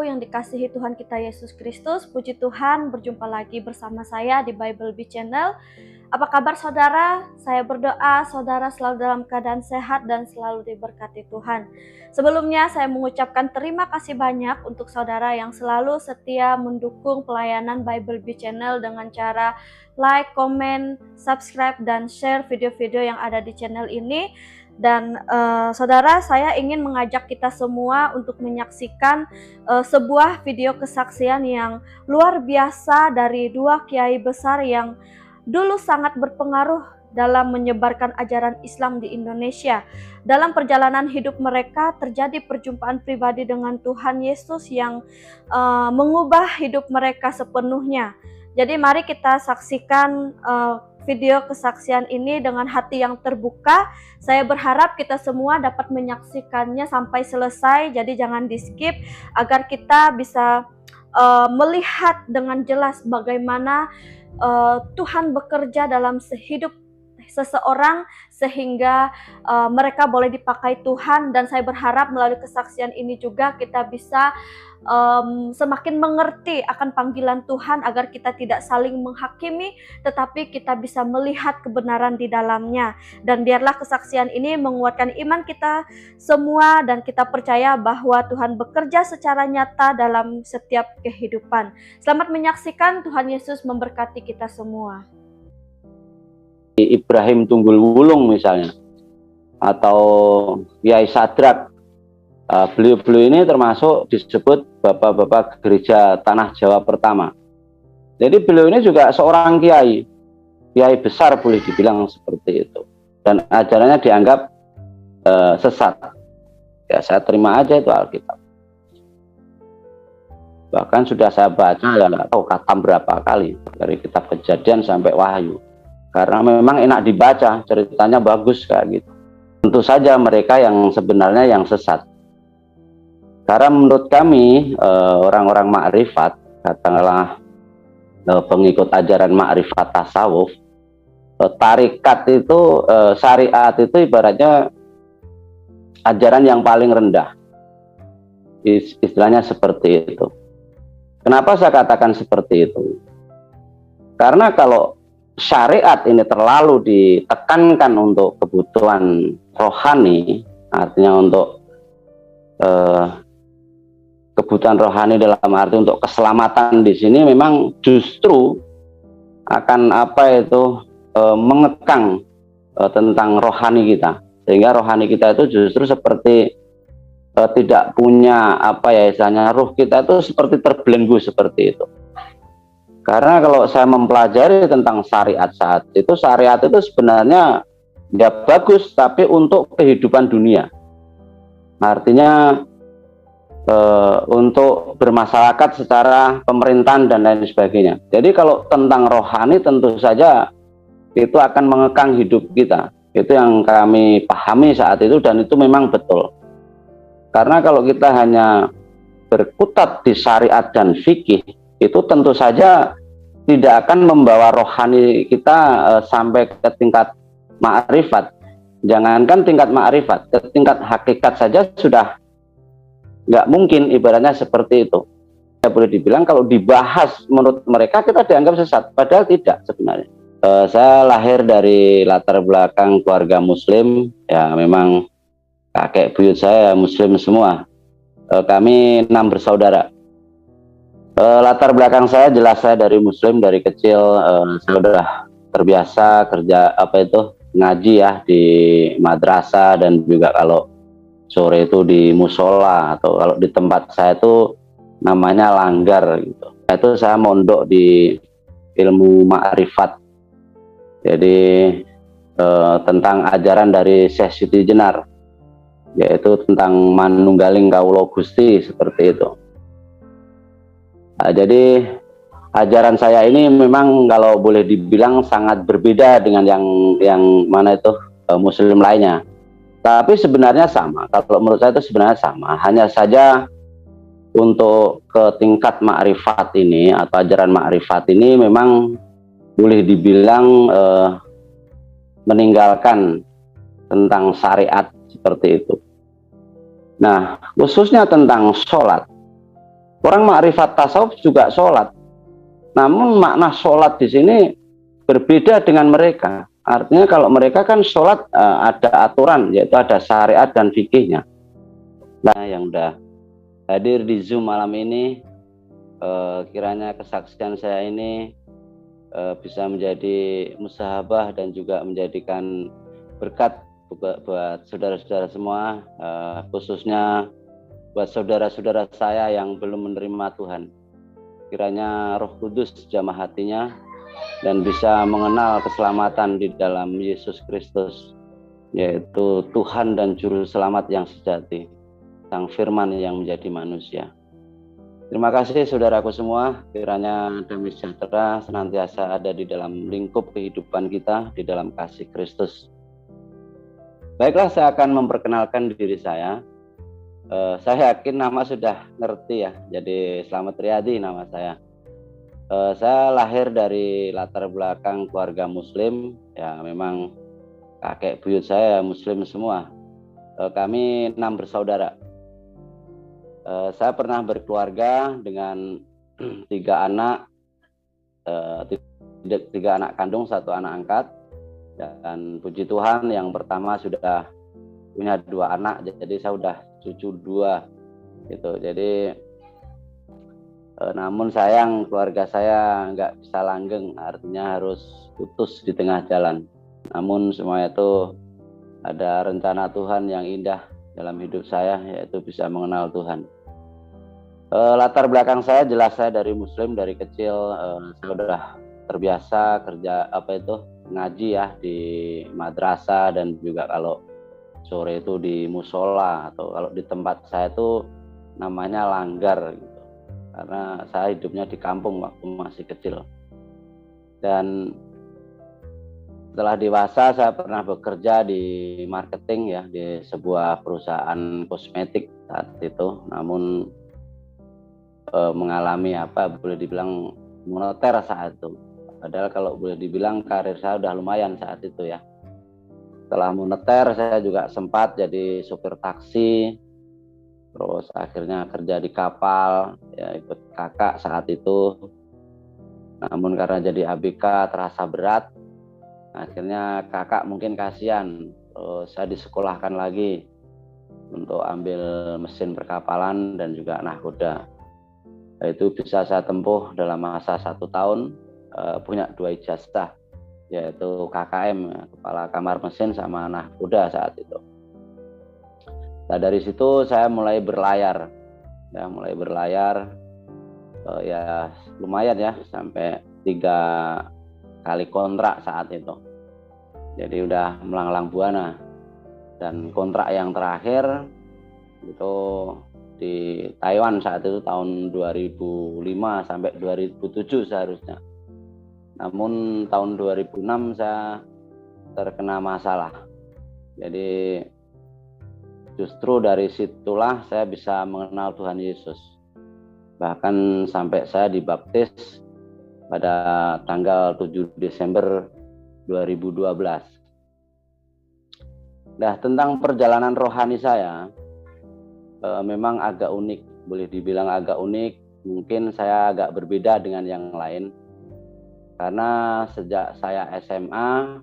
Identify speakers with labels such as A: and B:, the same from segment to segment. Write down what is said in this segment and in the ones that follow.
A: saudaraku yang dikasihi Tuhan kita Yesus Kristus, puji Tuhan berjumpa lagi bersama saya di Bible Bee Channel. Apa kabar saudara? Saya berdoa saudara selalu dalam keadaan sehat dan selalu diberkati Tuhan. Sebelumnya saya mengucapkan terima kasih banyak untuk saudara yang selalu setia mendukung pelayanan Bible Bee Channel dengan cara like, comment, subscribe, dan share video-video yang ada di channel ini. Dan saudara, saya ingin mengajak kita semua untuk menyaksikan sebuah video kesaksian yang luar biasa dari dua kiai besar yang dulu sangat berpengaruh dalam menyebarkan ajaran Islam di Indonesia. Dalam perjalanan hidup mereka terjadi perjumpaan pribadi dengan Tuhan Yesus yang mengubah hidup mereka sepenuhnya. Jadi mari kita saksikan video kesaksian ini dengan hati yang terbuka. Saya berharap kita semua dapat menyaksikannya sampai selesai, jadi jangan di skip agar kita bisa melihat dengan jelas bagaimana Tuhan bekerja dalam hidup seseorang sehingga mereka boleh dipakai Tuhan. Dan saya berharap melalui kesaksian ini juga kita bisa semakin mengerti akan panggilan Tuhan agar kita tidak saling menghakimi, tetapi kita bisa melihat kebenaran di dalamnya. Dan biarlah kesaksian ini menguatkan iman kita semua dan kita percaya bahwa Tuhan bekerja secara nyata dalam setiap kehidupan. Selamat menyaksikan, Tuhan Yesus memberkati kita semua.
B: Ibrahim Tunggul Wulung misalnya, atau Yai Sadrak, beliau-beliau ini termasuk disebut bapak-bapak gereja Tanah Jawa pertama. Jadi beliau ini juga seorang kiai besar boleh dibilang seperti itu, dan ajarannya dianggap sesat. Ya saya terima aja itu Alkitab. Bahkan sudah saya baca ya nggak tahu khatam berapa kali dari kitab Kejadian sampai Wahyu. Karena memang enak dibaca, ceritanya bagus kayak gitu. Tentu saja mereka yang sebenarnya yang sesat. Karena menurut kami orang-orang makrifat, katakanlah pengikut ajaran makrifat tasawuf, tarikat itu, syariat itu ibaratnya ajaran yang paling rendah. Istilahnya seperti itu. Kenapa saya katakan seperti itu? Karena kalau syariat ini terlalu ditekankan untuk kebutuhan rohani, artinya untuk kebutuhan rohani dalam arti untuk keselamatan di sini memang justru akan mengekang tentang rohani kita, sehingga rohani kita itu justru seperti tidak punya istilahnya ruh kita itu seperti terbelenggu seperti itu. Karena kalau saya mempelajari tentang syariat saat itu, syariat itu sebenarnya ya bagus, tapi untuk kehidupan dunia. Artinya untuk bermasyarakat secara pemerintahan dan lain sebagainya. Jadi kalau tentang rohani tentu saja itu akan mengekang hidup kita. Itu yang kami pahami saat itu, dan itu memang betul. Karena kalau kita hanya berkutat di syariat dan fikih, itu tentu saja tidak akan membawa rohani kita sampai ke tingkat ma'rifat. Jangankan tingkat ma'rifat, ke tingkat hakikat saja sudah nggak mungkin, ibaratnya seperti itu. Ya boleh dibilang kalau dibahas menurut mereka kita dianggap sesat, padahal tidak sebenarnya. Saya lahir dari latar belakang keluarga muslim, ya memang kakek buyut saya muslim semua. Kami 6 bersaudara. Latar belakang saya jelas, saya dari muslim dari kecil. Saya sudah terbiasa kerja ngaji ya di madrasah, dan juga kalau sore itu di musola, atau kalau di tempat saya itu namanya langgar gitu. Itu saya mondok di ilmu ma'rifat. Jadi tentang ajaran dari Syekh Siti Jenar, yaitu tentang manunggaling kawula Gusti seperti itu. Nah, jadi ajaran saya ini memang kalau boleh dibilang sangat berbeda dengan yang mana itu muslim lainnya. Tapi sebenarnya sama. Kalau menurut saya itu sebenarnya sama. Hanya saja untuk ke tingkat makrifat ini atau ajaran makrifat ini memang boleh dibilang meninggalkan tentang syariat seperti itu. Nah, khususnya tentang sholat. Orang makrifat tasawuf juga sholat. Namun makna sholat di sini berbeda dengan mereka. Artinya kalau mereka kan sholat ada aturan, yaitu ada syariat dan fikihnya. Nah, yang udah hadir di Zoom malam ini, kiranya kesaksian saya ini bisa menjadi musahabah dan juga menjadikan berkat buat saudara-saudara semua, khususnya buat saudara-saudara saya yang belum menerima Tuhan. Kiranya Roh Kudus jamah hatinya dan bisa mengenal keselamatan di dalam Yesus Kristus, yaitu Tuhan dan Juru Selamat yang sejati, Sang Firman yang menjadi manusia. Terima kasih saudaraku semua, kiranya damai sejahtera senantiasa ada di dalam lingkup kehidupan kita, di dalam kasih Kristus. Baiklah, saya akan memperkenalkan diri saya. Saya yakin nama sudah ngerti ya, jadi Slamet Riyadi nama saya. Saya lahir dari latar belakang keluarga Muslim, ya memang kakek buyut saya Muslim semua. Kami 6 bersaudara. Saya pernah berkeluarga dengan 3 anak, 3 anak kandung, 1 anak angkat, dan puji Tuhan yang pertama sudah punya 2 anak, jadi saya udah cucu 2 gitu. Jadi namun sayang keluarga saya nggak bisa langgeng, artinya harus putus di tengah jalan. Namun semua itu ada rencana Tuhan yang indah dalam hidup saya, yaitu bisa mengenal Tuhan. Latar belakang saya jelas, saya dari Muslim dari kecil. Saya udah terbiasa kerja ngaji ya di madrasah, dan juga kalau sore itu di musola, atau kalau di tempat saya itu namanya langgar gitu. Karena saya hidupnya di kampung waktu masih kecil. Dan setelah dewasa saya pernah bekerja di marketing ya, di sebuah perusahaan kosmetik saat itu. Namun mengalami boleh dibilang monoter saat itu. Padahal kalau boleh dibilang karir saya udah lumayan saat itu ya. Setelah moneter saya juga sempat jadi sopir taksi, terus akhirnya kerja di kapal ya, ikut kakak saat itu. Namun karena jadi ABK terasa berat, akhirnya kakak mungkin kasihan, terus saya disekolahkan lagi untuk ambil mesin perkapalan dan juga nahkoda. Itu bisa saya tempuh dalam masa 1 tahun, punya 2 ijazah, yaitu KKM, Kepala Kamar Mesin, sama nahkoda saat itu. Nah dari situ saya mulai berlayar, ya lumayan ya, sampai 3 kali kontrak saat itu. Jadi udah melanglang buana. Dan kontrak yang terakhir itu di Taiwan saat itu tahun 2005 sampai 2007 seharusnya. Namun tahun 2006 saya terkena masalah. Jadi justru dari situlah saya bisa mengenal Tuhan Yesus. Bahkan sampai saya dibaptis pada tanggal 7 Desember 2012. Nah, tentang perjalanan rohani saya, memang agak unik, boleh dibilang agak unik. Mungkin saya agak berbeda dengan yang lain. Karena sejak saya SMA,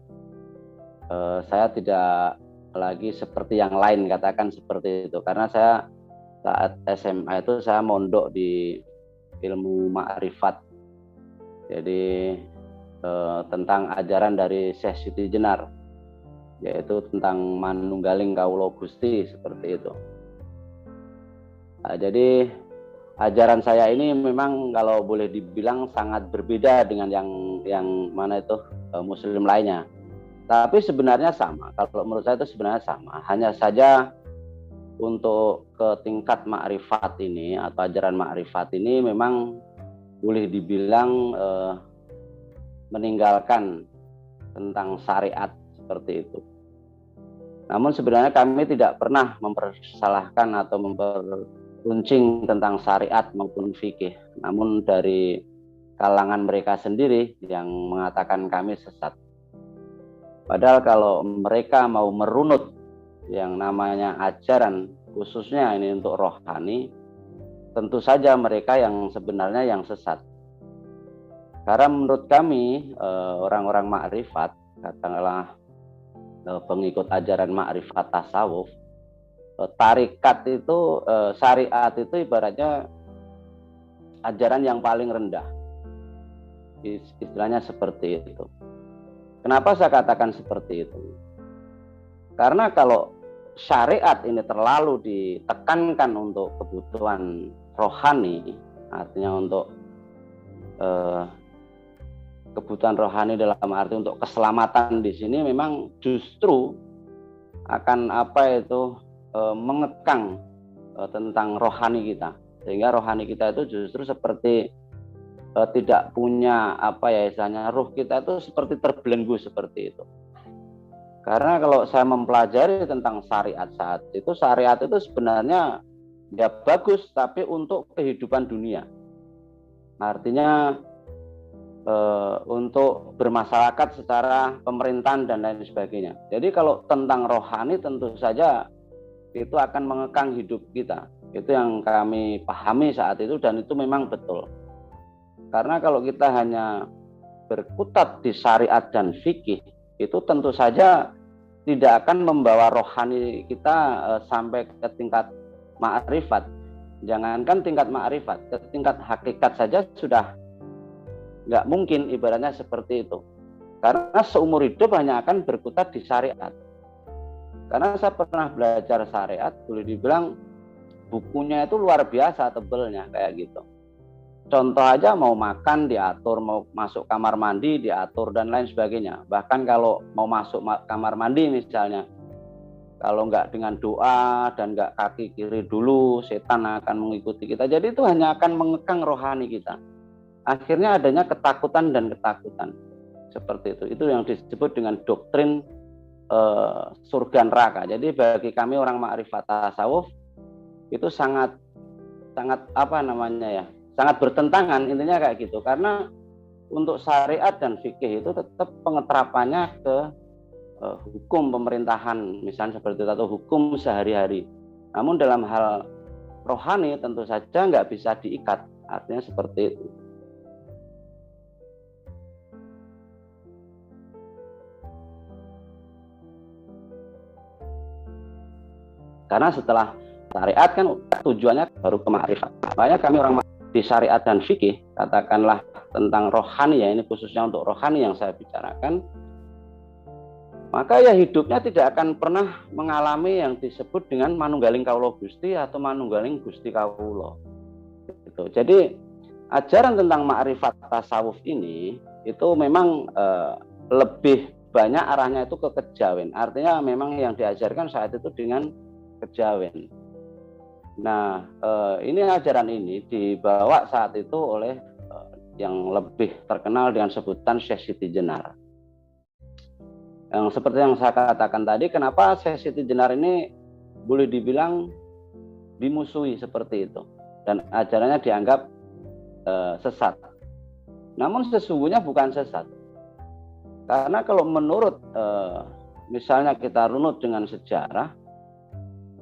B: saya tidak lagi seperti yang lain, katakan seperti itu. Karena saya saat SMA itu saya mondok di ilmu makrifat. Jadi tentang ajaran dari Syekh Siti Jenar, yaitu tentang manunggaling kawula Gusti, seperti itu. Nah, jadi ajaran saya ini memang kalau boleh dibilang sangat berbeda dengan yang mana itu Muslim lainnya. Tapi sebenarnya sama. Kalau menurut saya itu sebenarnya sama. Hanya saja untuk ke tingkat makrifat ini atau ajaran makrifat ini memang boleh dibilang meninggalkan tentang syariat seperti itu. Namun sebenarnya kami tidak pernah mempersalahkan atau memperuncing tentang syariat maupun fikih. Namun dari kalangan mereka sendiri yang mengatakan kami sesat. Padahal kalau mereka mau merunut yang namanya ajaran, khususnya ini untuk rohani, tentu saja mereka yang sebenarnya yang sesat. Karena menurut kami orang-orang makrifat, katakanlah pengikut ajaran makrifat tasawuf, tarikat itu, syariat itu ibaratnya ajaran yang paling rendah, istilahnya seperti itu. Kenapa saya katakan seperti itu? Karena kalau syariat ini terlalu ditekankan untuk kebutuhan rohani, artinya untuk kebutuhan rohani dalam arti untuk keselamatan di sini, memang justru akan mengekang tentang rohani kita, sehingga rohani kita itu justru seperti tidak punya istilahnya, ruh kita itu seperti terbelenggu seperti itu. Karena kalau saya mempelajari tentang syariat saat itu, syariat itu sebenarnya ya bagus, tapi untuk kehidupan dunia. Artinya untuk bermasyarakat secara pemerintahan dan lain sebagainya. Jadi kalau tentang rohani tentu saja itu akan mengekang hidup kita. Itu yang kami pahami saat itu, dan itu memang betul. Karena kalau kita hanya berkutat di syariat dan fikih, itu tentu saja tidak akan membawa rohani kita sampai ke tingkat ma'rifat. Jangankan tingkat ma'rifat, ke tingkat hakikat saja sudah nggak mungkin, ibaratnya seperti itu. Karena seumur hidup hanya akan berkutat di syariat. Karena saya pernah belajar syariat, boleh dibilang bukunya itu luar biasa tebelnya kayak gitu. Contoh aja, mau makan diatur, mau masuk kamar mandi diatur, dan lain sebagainya. Bahkan kalau mau masuk kamar mandi misalnya, kalau nggak dengan doa dan nggak kaki kiri dulu, setan akan mengikuti kita. Jadi itu hanya akan mengekang rohani kita. Akhirnya adanya ketakutan dan ketakutan. Seperti itu. Itu yang disebut dengan doktrin surga neraka. Jadi bagi kami orang makrifat tasawuf itu sangat sangat bertentangan, intinya kayak gitu. Karena untuk syariat dan fikih itu tetap pengeterapannya ke hukum pemerintahan, misalnya seperti itu, atau hukum sehari-hari. Namun dalam hal rohani tentu saja nggak bisa diikat, artinya seperti itu. Karena setelah syariat kan tujuannya baru ke makrifat. Makanya kami orang di syariat dan fikih, katakanlah tentang rohani ya, ini khususnya untuk rohani yang saya bicarakan, maka ya hidupnya tidak akan pernah mengalami yang disebut dengan manunggaling kawula Gusti atau manunggaling Gusti kawula. Gitu. Jadi ajaran tentang makrifat tasawuf ini itu memang lebih banyak arahnya itu ke kejawen. Artinya memang yang diajarkan saat itu dengan kejawen. Nah, ini ajaran ini dibawa saat itu oleh yang lebih terkenal dengan sebutan Syekh Siti Jenar. Yang seperti yang saya katakan tadi, kenapa Syekh Siti Jenar ini boleh dibilang dimusuhi seperti itu, dan ajarannya dianggap sesat. Namun sesungguhnya bukan sesat. Karena kalau menurut misalnya kita runut dengan sejarah,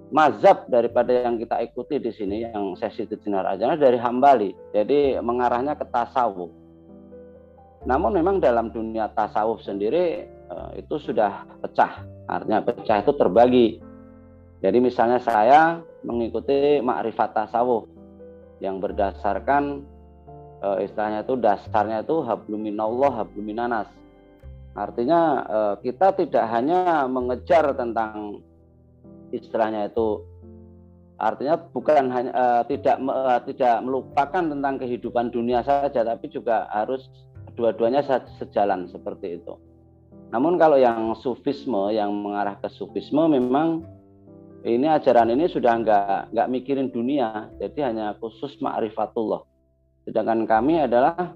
B: mazhab daripada yang kita ikuti di sini yang Syekh Siti Jenar ajarnya dari Hambali, jadi mengarahnya ke tasawuf. Namun memang dalam dunia tasawuf sendiri itu sudah pecah, artinya pecah itu terbagi. Jadi misalnya saya mengikuti makrifat tasawuf yang berdasarkan istilahnya itu dasarnya itu habluminallah habluminanas. Artinya kita tidak hanya mengejar tentang istilahnya itu, artinya bukan hanya tidak melupakan tentang kehidupan dunia saja, tapi juga harus dua-duanya sejalan seperti itu. Namun kalau yang sufisme, yang mengarah ke sufisme, memang ini ajaran ini sudah nggak mikirin dunia, jadi hanya khusus ma'rifatullah. Sedangkan kami adalah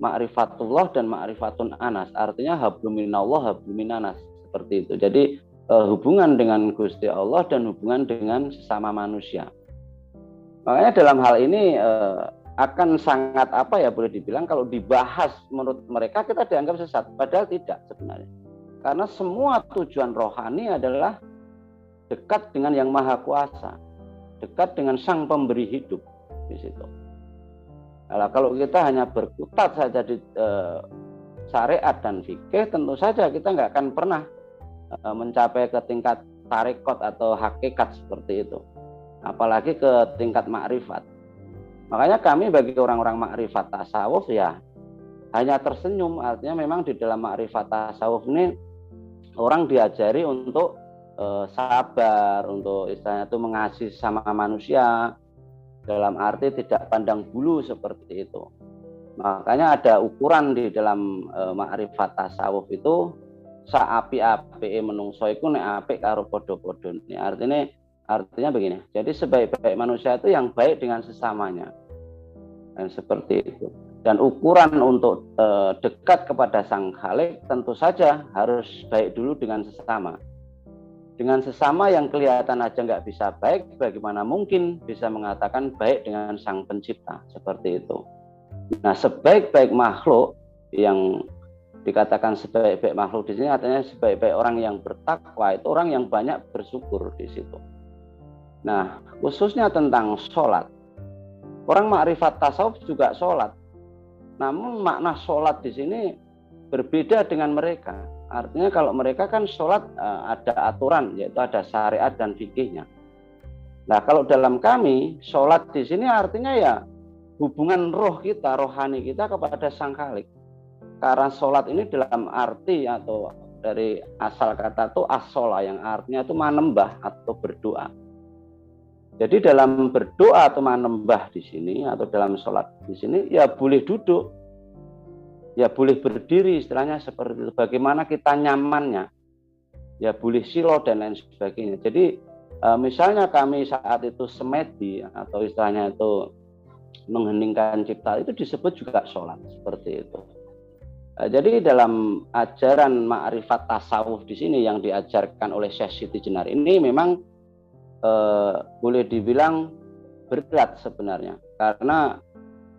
B: ma'rifatullah dan ma'rifatun anas, artinya habluminallah habluminanas seperti itu. Jadi hubungan dengan Gusti Allah dan hubungan dengan sesama manusia. Makanya dalam hal ini akan sangat boleh dibilang kalau dibahas menurut mereka kita dianggap sesat, padahal tidak sebenarnya. Karena semua tujuan rohani adalah dekat dengan Yang Maha Kuasa, dekat dengan Sang Pemberi hidup. di situ. Nah, kalau kita hanya berkutat saja di syariat dan fikih, tentu saja kita nggak akan pernah mencapai ke tingkat tarekot atau hakikat seperti itu, apalagi ke tingkat makrifat. Makanya kami bagi orang-orang makrifat tasawuf ya hanya tersenyum, artinya memang di dalam makrifat tasawuf ini orang diajari untuk sabar, untuk istilahnya itu mengasihi sama manusia, dalam arti tidak pandang bulu seperti itu. Makanya ada ukuran di dalam makrifat tasawuf itu, saapi-api menungso iku nek apik karo padha-padha. Artinya begini. Jadi sebaik-baik manusia itu yang baik dengan sesamanya. Dan seperti itu. Dan ukuran untuk dekat kepada Sang Khalik tentu saja harus baik dulu dengan sesama. Dengan sesama yang kelihatan aja nggak bisa baik, bagaimana mungkin bisa mengatakan baik dengan Sang Pencipta, seperti itu. Nah, sebaik-baik makhluk yang dikatakan sebaik-baik makhluk di sini artinya sebaik-baik orang yang bertakwa itu orang yang banyak bersyukur di situ. Nah, khususnya tentang sholat, orang makrifat tasawuf juga sholat. Namun makna sholat di sini berbeda dengan mereka. Artinya kalau mereka kan sholat ada aturan, yaitu ada syariat dan fikihnya. Nah, kalau dalam kami sholat di sini artinya ya hubungan roh kita, rohani kita kepada Sang Khalik. Karena sholat ini dalam arti atau dari asal kata itu as-sholah yang artinya itu menembah atau berdoa. Jadi dalam berdoa atau menembah di sini atau dalam sholat di sini ya boleh duduk, ya boleh berdiri, istilahnya seperti itu. Bagaimana kita nyamannya, ya boleh silo dan lain sebagainya. Jadi misalnya kami saat itu semedi atau istilahnya itu mengheningkan cipta, itu disebut juga sholat seperti itu. Jadi dalam ajaran ma'rifat tasawuf di sini yang diajarkan oleh Syekh Siti Jenar ini memang boleh dibilang berat sebenarnya, karena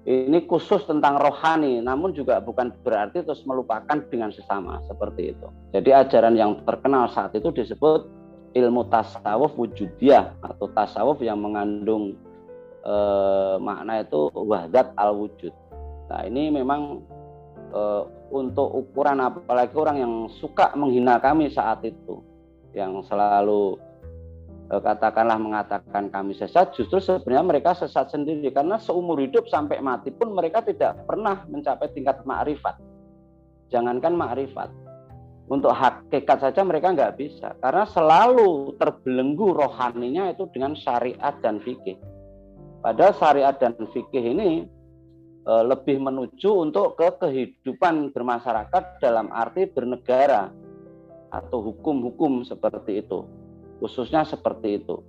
B: ini khusus tentang rohani, namun juga bukan berarti terus melupakan dengan sesama seperti itu. Jadi ajaran yang terkenal saat itu disebut ilmu tasawuf wujudiyah atau tasawuf yang mengandung makna itu wahdat al-wujud. Nah, ini memang untuk ukuran, apalagi orang yang suka menghina kami saat itu, yang selalu katakanlah mengatakan kami sesat, justru sebenarnya mereka sesat sendiri, karena seumur hidup sampai mati pun mereka tidak pernah mencapai tingkat ma'rifat. Jangankan ma'rifat, untuk hakikat saja mereka nggak bisa, karena selalu terbelenggu rohaninya itu dengan syariat dan fikih. Padahal syariat dan fikih ini lebih menuju untuk ke kehidupan bermasyarakat dalam arti bernegara atau hukum-hukum seperti itu, khususnya seperti itu.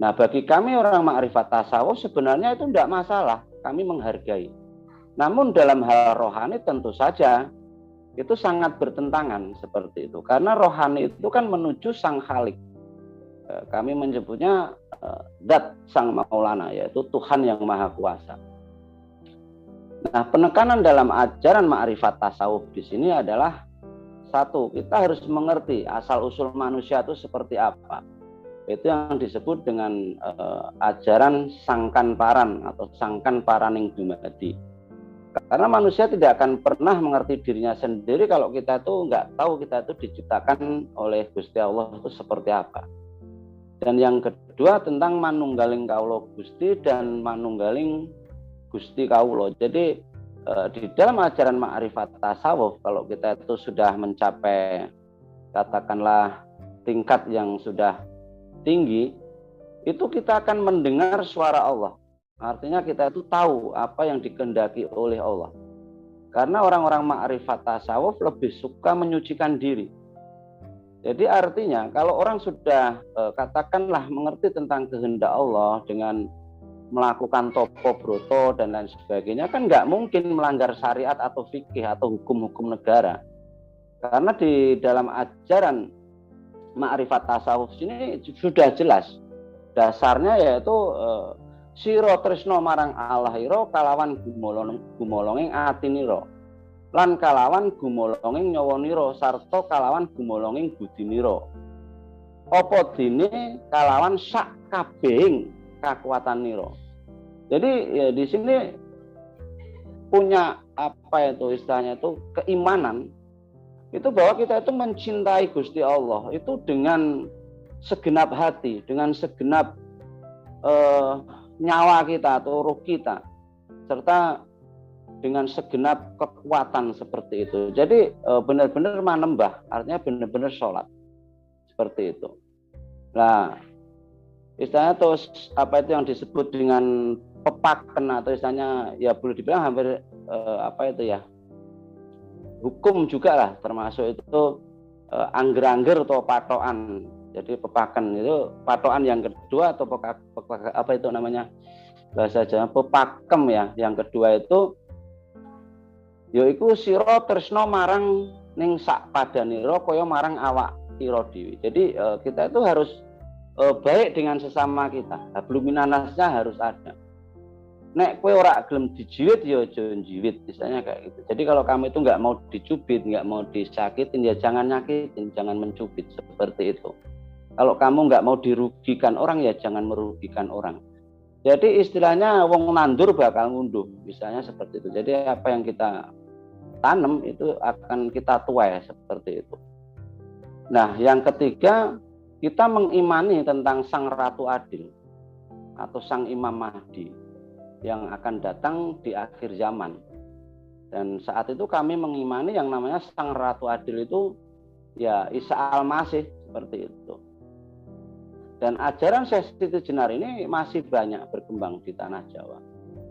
B: Nah, bagi kami orang makrifat tasawuf sebenarnya itu tidak masalah, kami menghargai. Namun dalam hal rohani tentu saja itu sangat bertentangan seperti itu, karena rohani itu kan menuju Sang Khalik. Kami menyebutnya Dat Sang Maulana, yaitu Tuhan yang Maha Kuasa. Nah, penekanan dalam ajaran ma'rifat tasawuf di sini adalah satu, kita harus mengerti asal usul manusia itu seperti apa. Itu yang disebut dengan ajaran sangkan paran atau sangkan paraning dumadi. Karena manusia tidak akan pernah mengerti dirinya sendiri kalau kita itu nggak tahu kita itu diciptakan oleh Gusti Allah itu seperti apa. Dan yang kedua tentang manunggaling kaulo Gusti dan manunggaling Gusti Kaulo. Jadi di dalam ajaran ma'rifat tasawuf, kalau kita itu sudah mencapai katakanlah tingkat yang sudah tinggi, itu kita akan mendengar suara Allah. Artinya kita itu tahu apa yang dikehendaki oleh Allah. Karena orang-orang ma'rifat tasawuf lebih suka menyucikan diri. Jadi artinya kalau orang sudah katakanlah mengerti tentang kehendak Allah dengan melakukan topo broto dan lain sebagainya, kan nggak mungkin melanggar syariat atau fikih atau hukum-hukum negara. Karena di dalam ajaran ma'rifat tasawuf ini sudah jelas dasarnya, yaitu siro tresno marang Allah ira kalawan gumolonging atinira lan kalawan gumolonging nyawanira sarta kalawan gumolonging budinira apa dene kalawan sak kabehing kakuatan nira. Jadi ya di sini punya apa itu istilahnya itu keimanan itu bahwa kita itu mencintai Gusti Allah itu dengan segenap hati, dengan segenap nyawa kita atau ruh kita, serta dengan segenap kekuatan seperti itu. Jadi benar-benar manembah, artinya benar-benar sholat seperti itu. Nah, istilahnya terus apa itu yang disebut dengan pepaken atau istilahnya ya boleh dibilang hampir apa itu ya hukum juga lah, termasuk itu angger-angger atau patokan. Jadi pepaken itu patokan yang kedua atau apa itu namanya bahasa Jawa pepakem ya. Yang kedua itu yaiku sira tresna marang ning sak padanira kaya marang awak ira dhewe. Jadi kita itu harus baik dengan sesama kita. Habluminanasnya harus ada. Nek kowe ora gelem dijiwit ya aja njiwit, misalnya kayak gitu. Jadi kalau kamu itu nggak mau dicubit, nggak mau disakitin ya jangan nyakitin, jangan mencubit seperti itu. Kalau kamu nggak mau dirugikan orang ya jangan merugikan orang. Jadi istilahnya wong nandur bakal ngunduh, misalnya seperti itu. Jadi apa yang kita tanam itu akan kita tuai seperti itu. Nah, yang ketiga kita mengimani tentang Sang Ratu Adil atau Sang Imam Mahdi yang akan datang di akhir zaman. Dan saat itu kami mengimani yang namanya Sang Ratu Adil itu ya Isa Al-Masih seperti itu. Dan ajaran Syekh Siti Jenar ini masih banyak berkembang di tanah Jawa,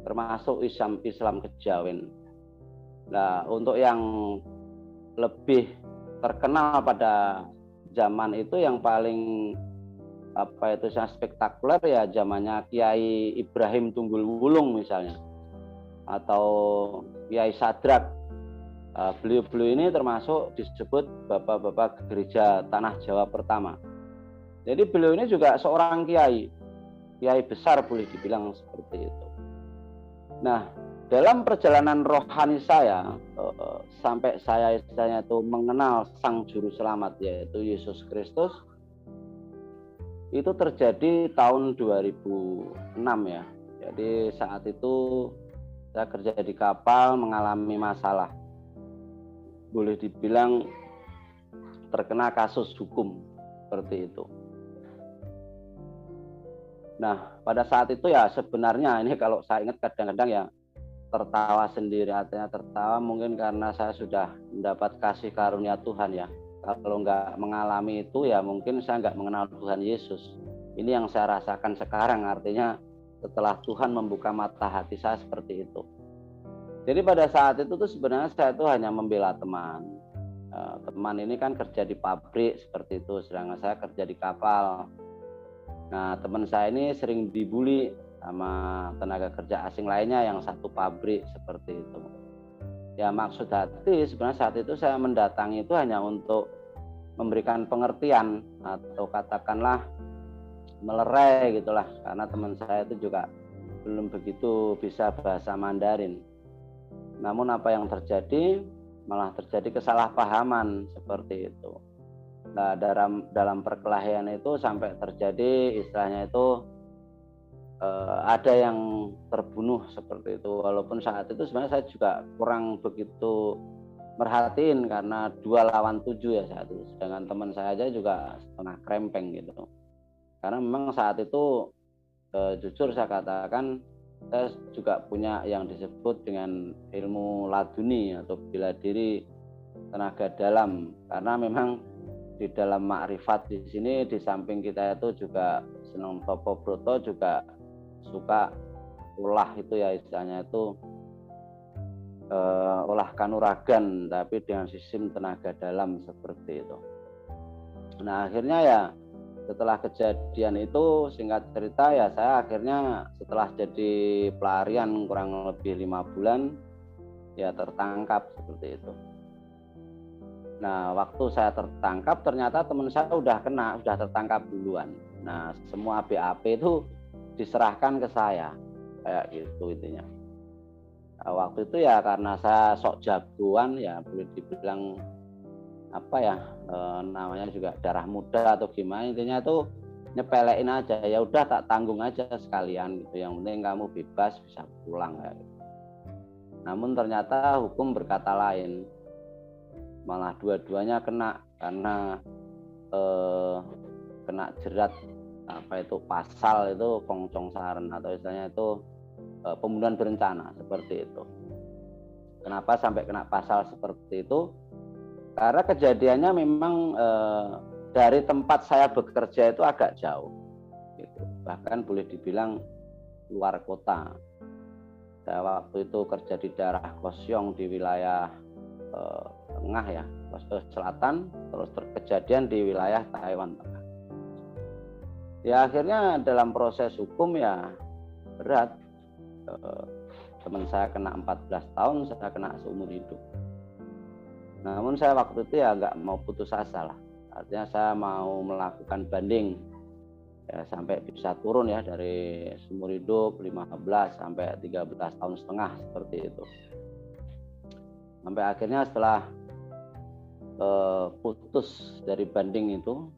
B: termasuk Islam Kejawen. Nah, untuk yang lebih terkenal pada zaman itu yang paling apa itu yang spektakuler ya zamannya Kiai Ibrahim Tunggul Wulung misalnya, atau Kiai Sadrak. Beliau-beliau ini termasuk disebut bapak-bapak gereja tanah Jawa pertama. Jadi beliau ini juga seorang kiai besar boleh dibilang seperti itu. Nah, dalam perjalanan rohani saya sampai saya istilahnya itu mengenal Sang Juru Selamat yaitu Yesus Kristus, itu terjadi tahun 2006 ya. Jadi saat itu saya kerja di kapal mengalami masalah, boleh dibilang terkena kasus hukum seperti itu. Nah, pada saat itu ya sebenarnya ini kalau saya ingat kadang-kadang ya tertawa sendiri, artinya tertawa mungkin karena saya sudah mendapat kasih karunia Tuhan ya. Kalau nggak mengalami itu ya mungkin saya nggak mengenal Tuhan Yesus. Ini yang saya rasakan sekarang, artinya setelah Tuhan membuka mata hati saya seperti itu. Jadi pada saat itu tuh sebenarnya saya tuh hanya membela teman. Teman ini kan kerja di pabrik seperti itu, sedangkan saya kerja di kapal. Nah, teman saya ini sering dibully sama tenaga kerja asing lainnya yang satu pabrik seperti itu. Ya maksud hati sebenarnya saat itu saya mendatangi itu hanya untuk memberikan pengertian atau katakanlah melerai gitulah, karena teman saya itu juga belum begitu bisa bahasa Mandarin. Namun apa yang terjadi malah terjadi kesalahpahaman seperti itu. Nah, dalam perkelahian itu sampai terjadi istilahnya itu ada yang terbunuh seperti itu. Walaupun saat itu sebenarnya saya juga kurang begitu merhatiin karena 2 lawan 7 ya saat itu. Sedangkan teman saya aja juga setengah krempeng gitu. Karena memang saat itu jujur saya katakan saya juga punya yang disebut dengan ilmu laduni atau bela diri tenaga dalam, karena memang di dalam makrifat di sini di samping kita itu juga senang Topo Broto juga suka ulah itu ya istilahnya itu ulah kanuragan tapi dengan sistem tenaga dalam seperti itu. Nah akhirnya ya setelah kejadian itu singkat cerita ya saya akhirnya setelah jadi pelarian kurang lebih 5 bulan ya tertangkap seperti itu. Nah, waktu saya tertangkap ternyata teman saya udah tertangkap duluan. Nah, semua BAP itu diserahkan ke saya, kayak gitu intinya. Nah, waktu itu ya karena saya sok jagoan ya boleh dibilang apa ya namanya juga darah muda atau gimana intinya itu nyepelein aja, ya udah tak tanggung aja sekalian gitu, yang penting kamu bebas bisa pulang kayak gitu. Namun ternyata hukum berkata lain, malah dua-duanya kena karena kena jerat apa itu pasal itu kongcong saran atau istilahnya itu pembunuhan berencana seperti itu. Kenapa sampai kena pasal seperti itu? Karena kejadiannya memang dari tempat saya bekerja itu agak jauh, gitu. Bahkan boleh dibilang luar kota. Saya waktu itu kerja di daerah Kosyong di wilayah tengah ya, selatan, terus kejadian di wilayah Taiwan Tengah. Ya akhirnya dalam proses hukum ya berat. Teman saya kena 14 tahun, saya kena seumur hidup. Namun saya waktu itu ya nggak mau putus asa lah. Artinya saya mau melakukan banding ya, sampai bisa turun ya dari seumur hidup 15 sampai 13 tahun setengah seperti itu. Sampai akhirnya setelah putus dari banding itu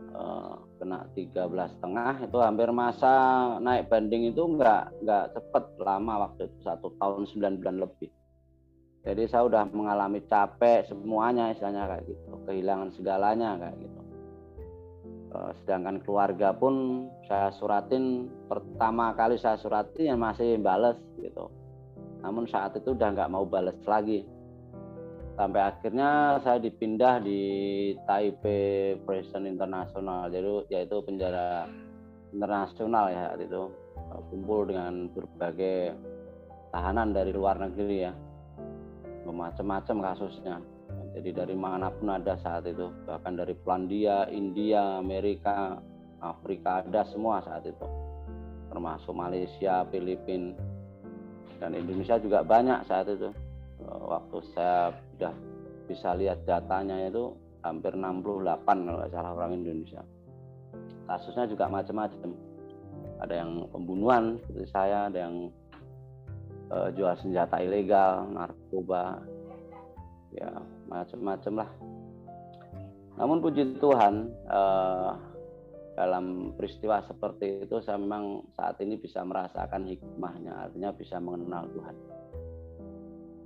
B: kena 13,5 itu hampir masa naik banding itu nggak cepat, lama waktu itu 1 tahun 9 bulan lebih. Jadi saya udah mengalami capek semuanya istilahnya kayak gitu, kehilangan segalanya kayak gitu. Sedangkan keluarga pun saya suratin, pertama kali saya suratin yang masih bales gitu. Namun saat itu udah nggak mau bales lagi. Sampai akhirnya saya dipindah di Taipei Prison International, yaitu penjara internasional ya saat itu, kumpul dengan berbagai tahanan dari luar negeri ya, macam-macam kasusnya. Jadi dari manapun ada saat itu, bahkan dari Polandia, India, Amerika, Afrika ada semua saat itu, termasuk Malaysia, Filipina, dan Indonesia juga banyak saat itu. Waktu saya sudah bisa lihat datanya itu hampir 68 kalau nggak salah orang Indonesia. Kasusnya juga macam-macam. Ada yang pembunuhan seperti saya, ada yang jual senjata ilegal, narkoba, ya macam-macam lah. Namun puji Tuhan, dalam peristiwa seperti itu saya memang saat ini bisa merasakan hikmahnya, artinya bisa mengenal Tuhan.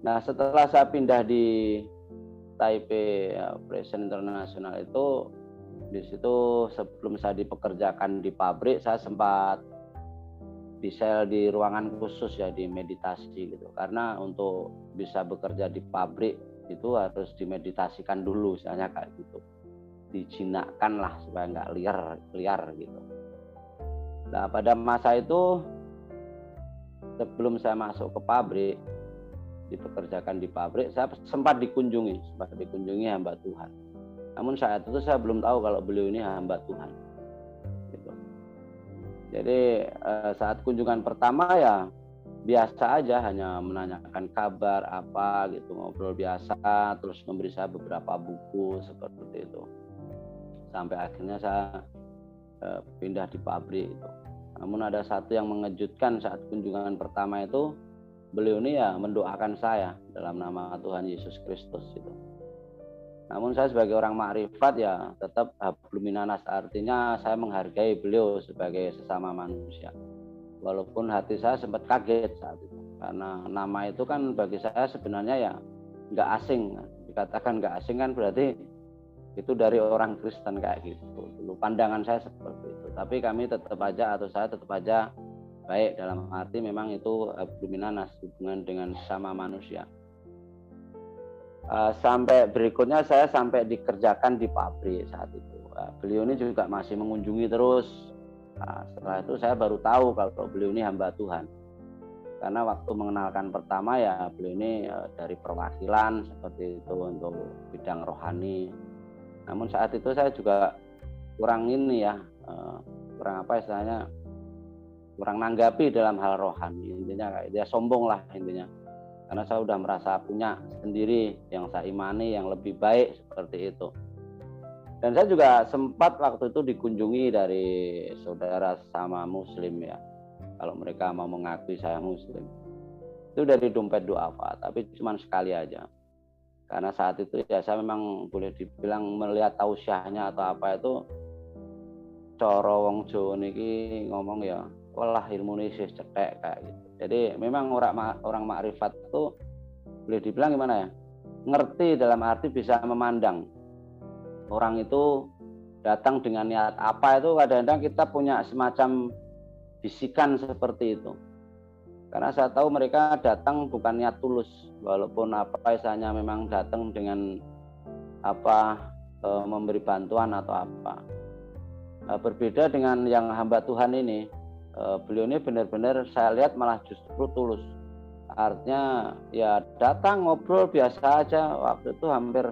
B: Nah setelah saya pindah di Taipei Prison International itu, di situ sebelum saya dipekerjakan di pabrik, saya sempat di sel di ruangan khusus ya, di meditasi gitu. Karena untuk bisa bekerja di pabrik itu harus dimeditasikan dulu, misalnya kayak gitu, dijinakkan lah supaya nggak liar gitu. Nah pada masa itu sebelum saya masuk ke pabrik, dipekerjakan di pabrik, saya sempat dikunjungi hamba Tuhan. Namun saat itu saya belum tahu kalau beliau ini hamba Tuhan. Gitu. Jadi saat kunjungan pertama ya biasa aja, hanya menanyakan kabar apa gitu, ngobrol biasa, terus memberi saya beberapa buku seperti itu. Sampai akhirnya saya pindah di pabrik itu. Namun ada satu yang mengejutkan saat kunjungan pertama itu, beliau ini ya mendoakan saya dalam nama Tuhan Yesus Kristus itu. Namun saya sebagai orang makrifat ya tetap habluminanas, artinya saya menghargai beliau sebagai sesama manusia. Walaupun hati saya sempat kaget saat itu, karena nama itu kan bagi saya sebenarnya ya nggak asing. Dikatakan nggak asing kan berarti itu dari orang Kristen kayak gitu. Dulu pandangan saya seperti itu. Tapi kami tetap aja, atau saya tetap aja baik dalam arti memang itu habluminanas, hubungan dengan sesama manusia. Sampai berikutnya saya sampai dikerjakan di pabrik saat itu. Beliau ini juga masih mengunjungi terus. Setelah itu saya baru tahu kalau beliau ini hamba Tuhan. Karena waktu mengenalkan pertama ya beliau ini dari perwakilan seperti itu untuk bidang rohani. Namun saat itu saya juga kurang ini ya, kurang apa istilahnya, kurang nanggapi dalam hal rohani. Intinya kayak dia sombong lah intinya. Karena saya sudah merasa punya sendiri yang saya imani yang lebih baik seperti itu. Dan saya juga sempat waktu itu dikunjungi dari saudara sama muslim ya. Kalau mereka mau mengakui saya muslim, itu dari dompet duafa, tapi cuma sekali aja. Karena saat itu ya saya memang boleh dibilang melihat tausiahnya atau apa itu cara wong Jawa niki ngomong ya, walah ilmune isih cetek kayak gitu. Jadi memang orang makrifat itu boleh dibilang gimana ya? Ngerti dalam arti bisa memandang. Orang itu datang dengan niat apa itu kadang-kadang kita punya semacam bisikan seperti itu. Karena saya tahu mereka datang bukan niat tulus, walaupun apa misalnya memang datang dengan memberi bantuan atau apa. Berbeda dengan yang hamba Tuhan ini, beliau ini benar-benar saya lihat malah justru tulus. Artinya ya datang ngobrol biasa aja. Waktu itu hampir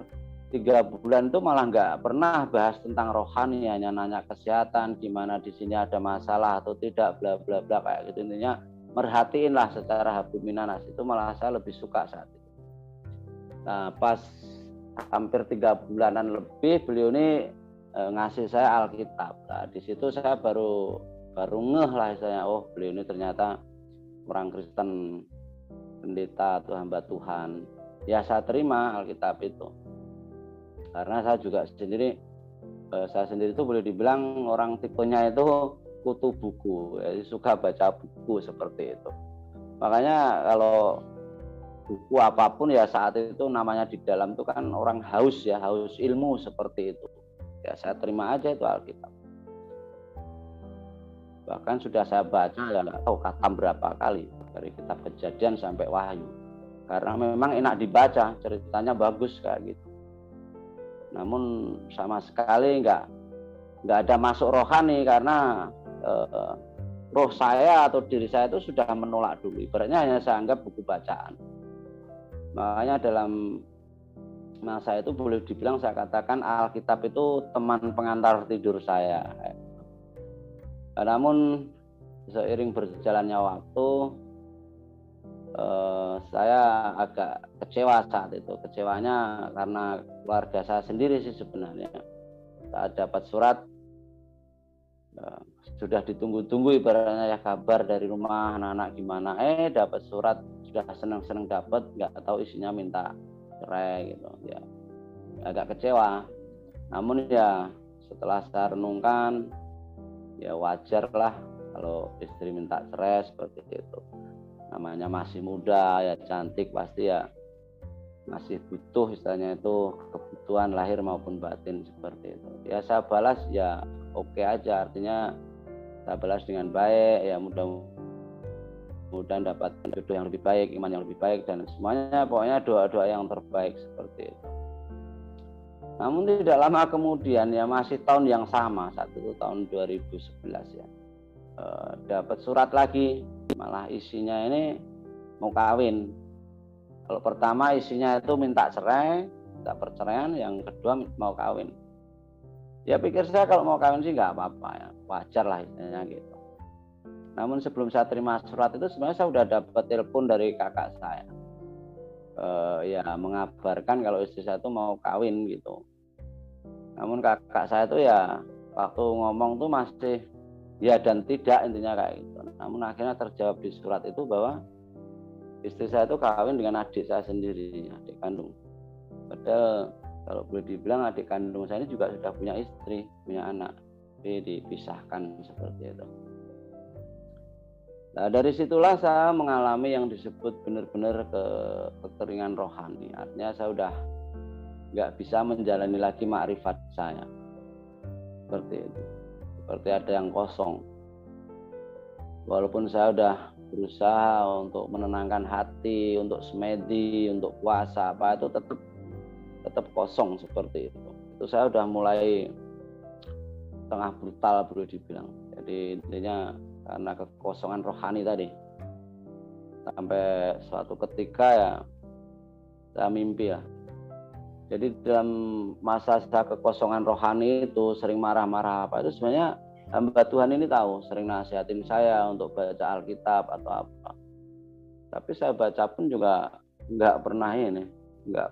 B: 3 bulan itu malah nggak pernah bahas tentang rohani, hanya nanya kesehatan, gimana di sini ada masalah atau tidak, bla bla bla kayak gitu. Intinya merhatiin lah secara habuminanas. Itu malah saya lebih suka saat itu. Nah pas hampir 3 bulanan lebih beliau ini ngasih saya Alkitab. Nah, di situ saya baru ngeh lah saya, oh beliau ini ternyata orang Kristen, pendeta atau hamba Tuhan. Ya saya terima Alkitab itu. Karena saya juga sendiri itu boleh dibilang orang tipenya itu kutu buku, ya, suka baca buku seperti itu. Makanya kalau buku apapun ya saat itu namanya di dalam itu kan orang haus ya, haus ilmu seperti itu. Ya saya terima aja itu Alkitab. Bahkan sudah saya baca ya nggak tahu khatam berapa kali dari kitab Kejadian sampai Wahyu. Karena memang enak dibaca, ceritanya bagus kayak gitu. Namun sama sekali nggak ada masuk rohani karena roh saya atau diri saya itu sudah menolak dulu. Ibaratnya hanya saya anggap buku bacaan. Makanya dalam masa itu boleh dibilang saya katakan Alkitab itu teman pengantar tidur saya. Namun seiring berjalannya waktu saya agak kecewa saat itu. Kecewanya karena keluarga saya sendiri sih sebenarnya. Saat dapat surat sudah ditunggu-tunggu ibaratnya ya kabar dari rumah anak-anak gimana, dapat surat sudah senang-senang dapat, nggak tahu isinya minta cerai gitu ya, agak kecewa. Namun ya setelah saya renungkan ya wajar lah kalau istri minta cerai seperti itu. Namanya masih muda ya, cantik, pasti ya masih butuh istilahnya itu kebutuhan lahir maupun batin seperti itu. Ya saya balas ya oke aja, artinya saya balas dengan baik ya, mudah-mudahan dapat jodoh yang lebih baik, iman yang lebih baik, dan semuanya pokoknya doa-doa yang terbaik seperti itu. Namun tidak lama kemudian ya masih tahun yang sama, saat itu tahun 2011 ya, dapat surat lagi, malah isinya ini mau kawin. Kalau pertama isinya itu minta cerai, minta perceraian, yang kedua mau kawin. Ya pikir saya kalau mau kawin sih nggak apa-apa ya, wajar lah istilahnya gitu. Namun sebelum saya terima surat itu sebenarnya saya sudah dapat telepon dari kakak saya, ya mengabarkan kalau istri saya itu mau kawin gitu. Namun kakak saya itu ya waktu ngomong tuh masih ya dan tidak, intinya kayak gitu. Namun akhirnya terjawab di surat itu bahwa istri saya itu kawin dengan adik saya sendiri, adik kandung. Padahal kalau boleh dibilang adik kandung saya ini juga sudah punya istri, punya anak, tapi dipisahkan seperti itu. Nah dari situlah saya mengalami yang disebut benar-benar kekeringan rohani. Artinya saya udah nggak bisa menjalani lagi makrifat saya. Seperti itu. Seperti ada yang kosong. Walaupun saya udah berusaha untuk menenangkan hati, untuk semedi, untuk puasa, apa itu tetap kosong seperti itu. Itu saya udah mulai tengah brutal boleh dibilang. Jadi intinya karena kekosongan rohani tadi. Sampai suatu ketika ya saya mimpi ya. Jadi dalam masa saya kekosongan rohani itu sering marah-marah apa itu sebenarnya hamba Tuhan ini tahu, sering nasihatin saya untuk baca Alkitab atau apa. Tapi saya baca pun juga nggak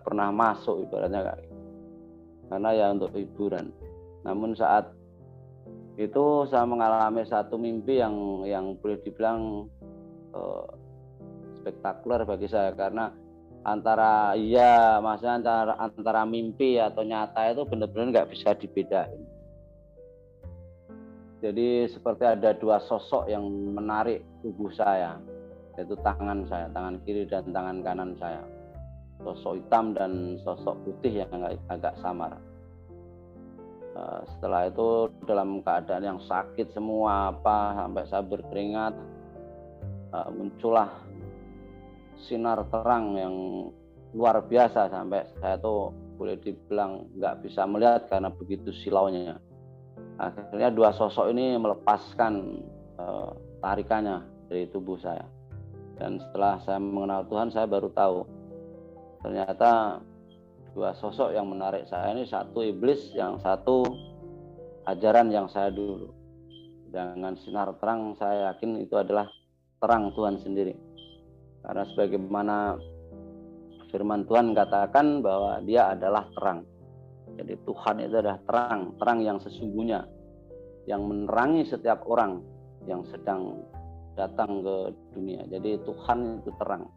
B: pernah masuk ibaratnya kayak gitu. Karena ya untuk hiburan. Namun saat itu saya mengalami satu mimpi yang boleh dibilang spektakuler bagi saya, karena antara mimpi atau nyata itu benar-benar nggak bisa dibedain. Jadi seperti ada dua sosok yang menarik tubuh saya, yaitu tangan saya, tangan kiri dan tangan kanan saya. Sosok hitam dan sosok putih yang agak samar. Setelah itu dalam keadaan yang sakit semua sampai saya berkeringat, muncullah sinar terang yang luar biasa sampai saya tuh boleh dibilang nggak bisa melihat karena begitu silaunya. Akhirnya dua sosok ini melepaskan tarikannya dari tubuh saya. Dan setelah saya mengenal Tuhan, saya baru tahu ternyata dua sosok yang menarik saya ini, satu iblis, yang satu ajaran yang saya dulu. Dengan sinar terang saya yakin itu adalah terang Tuhan sendiri. Karena sebagaimana firman Tuhan katakan bahwa Dia adalah terang. Jadi Tuhan itu adalah terang, terang yang sesungguhnya, yang menerangi setiap orang yang sedang datang ke dunia. Jadi Tuhan itu terang.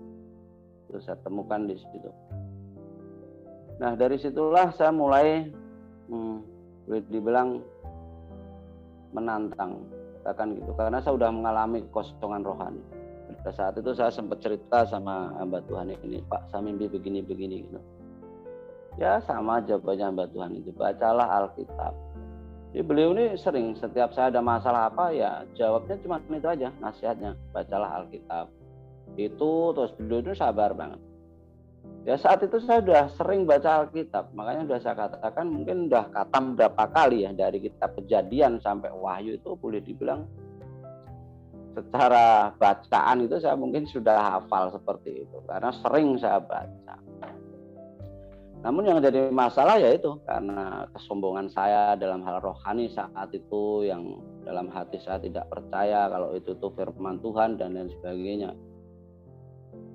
B: Itu saya temukan di situ. Nah, dari situlah saya mulai boleh dibilang menantang, katakan gitu, karena saya sudah mengalami kekosongan rohani. Pada saat itu saya sempat cerita sama hamba Tuhan ini, Pak, saya mimpi begini-begini gitu. Ya sama jawabannya hamba Tuhan itu, bacalah Alkitab. Jadi beliau ini sering, setiap saya ada masalah apa ya jawabnya cuma itu aja, nasihatnya, bacalah Alkitab. Itu terus beliau itu sabar banget. Ya saat itu saya sudah sering baca Alkitab, makanya sudah saya katakan mungkin sudah khatam berapa kali ya, dari kitab Kejadian sampai Wahyu itu boleh dibilang secara bacaan itu saya mungkin sudah hafal seperti itu karena sering saya baca. Namun yang jadi masalah yaitu karena kesombongan saya dalam hal rohani saat itu, yang dalam hati saya tidak percaya kalau itu tuh firman Tuhan dan lain sebagainya.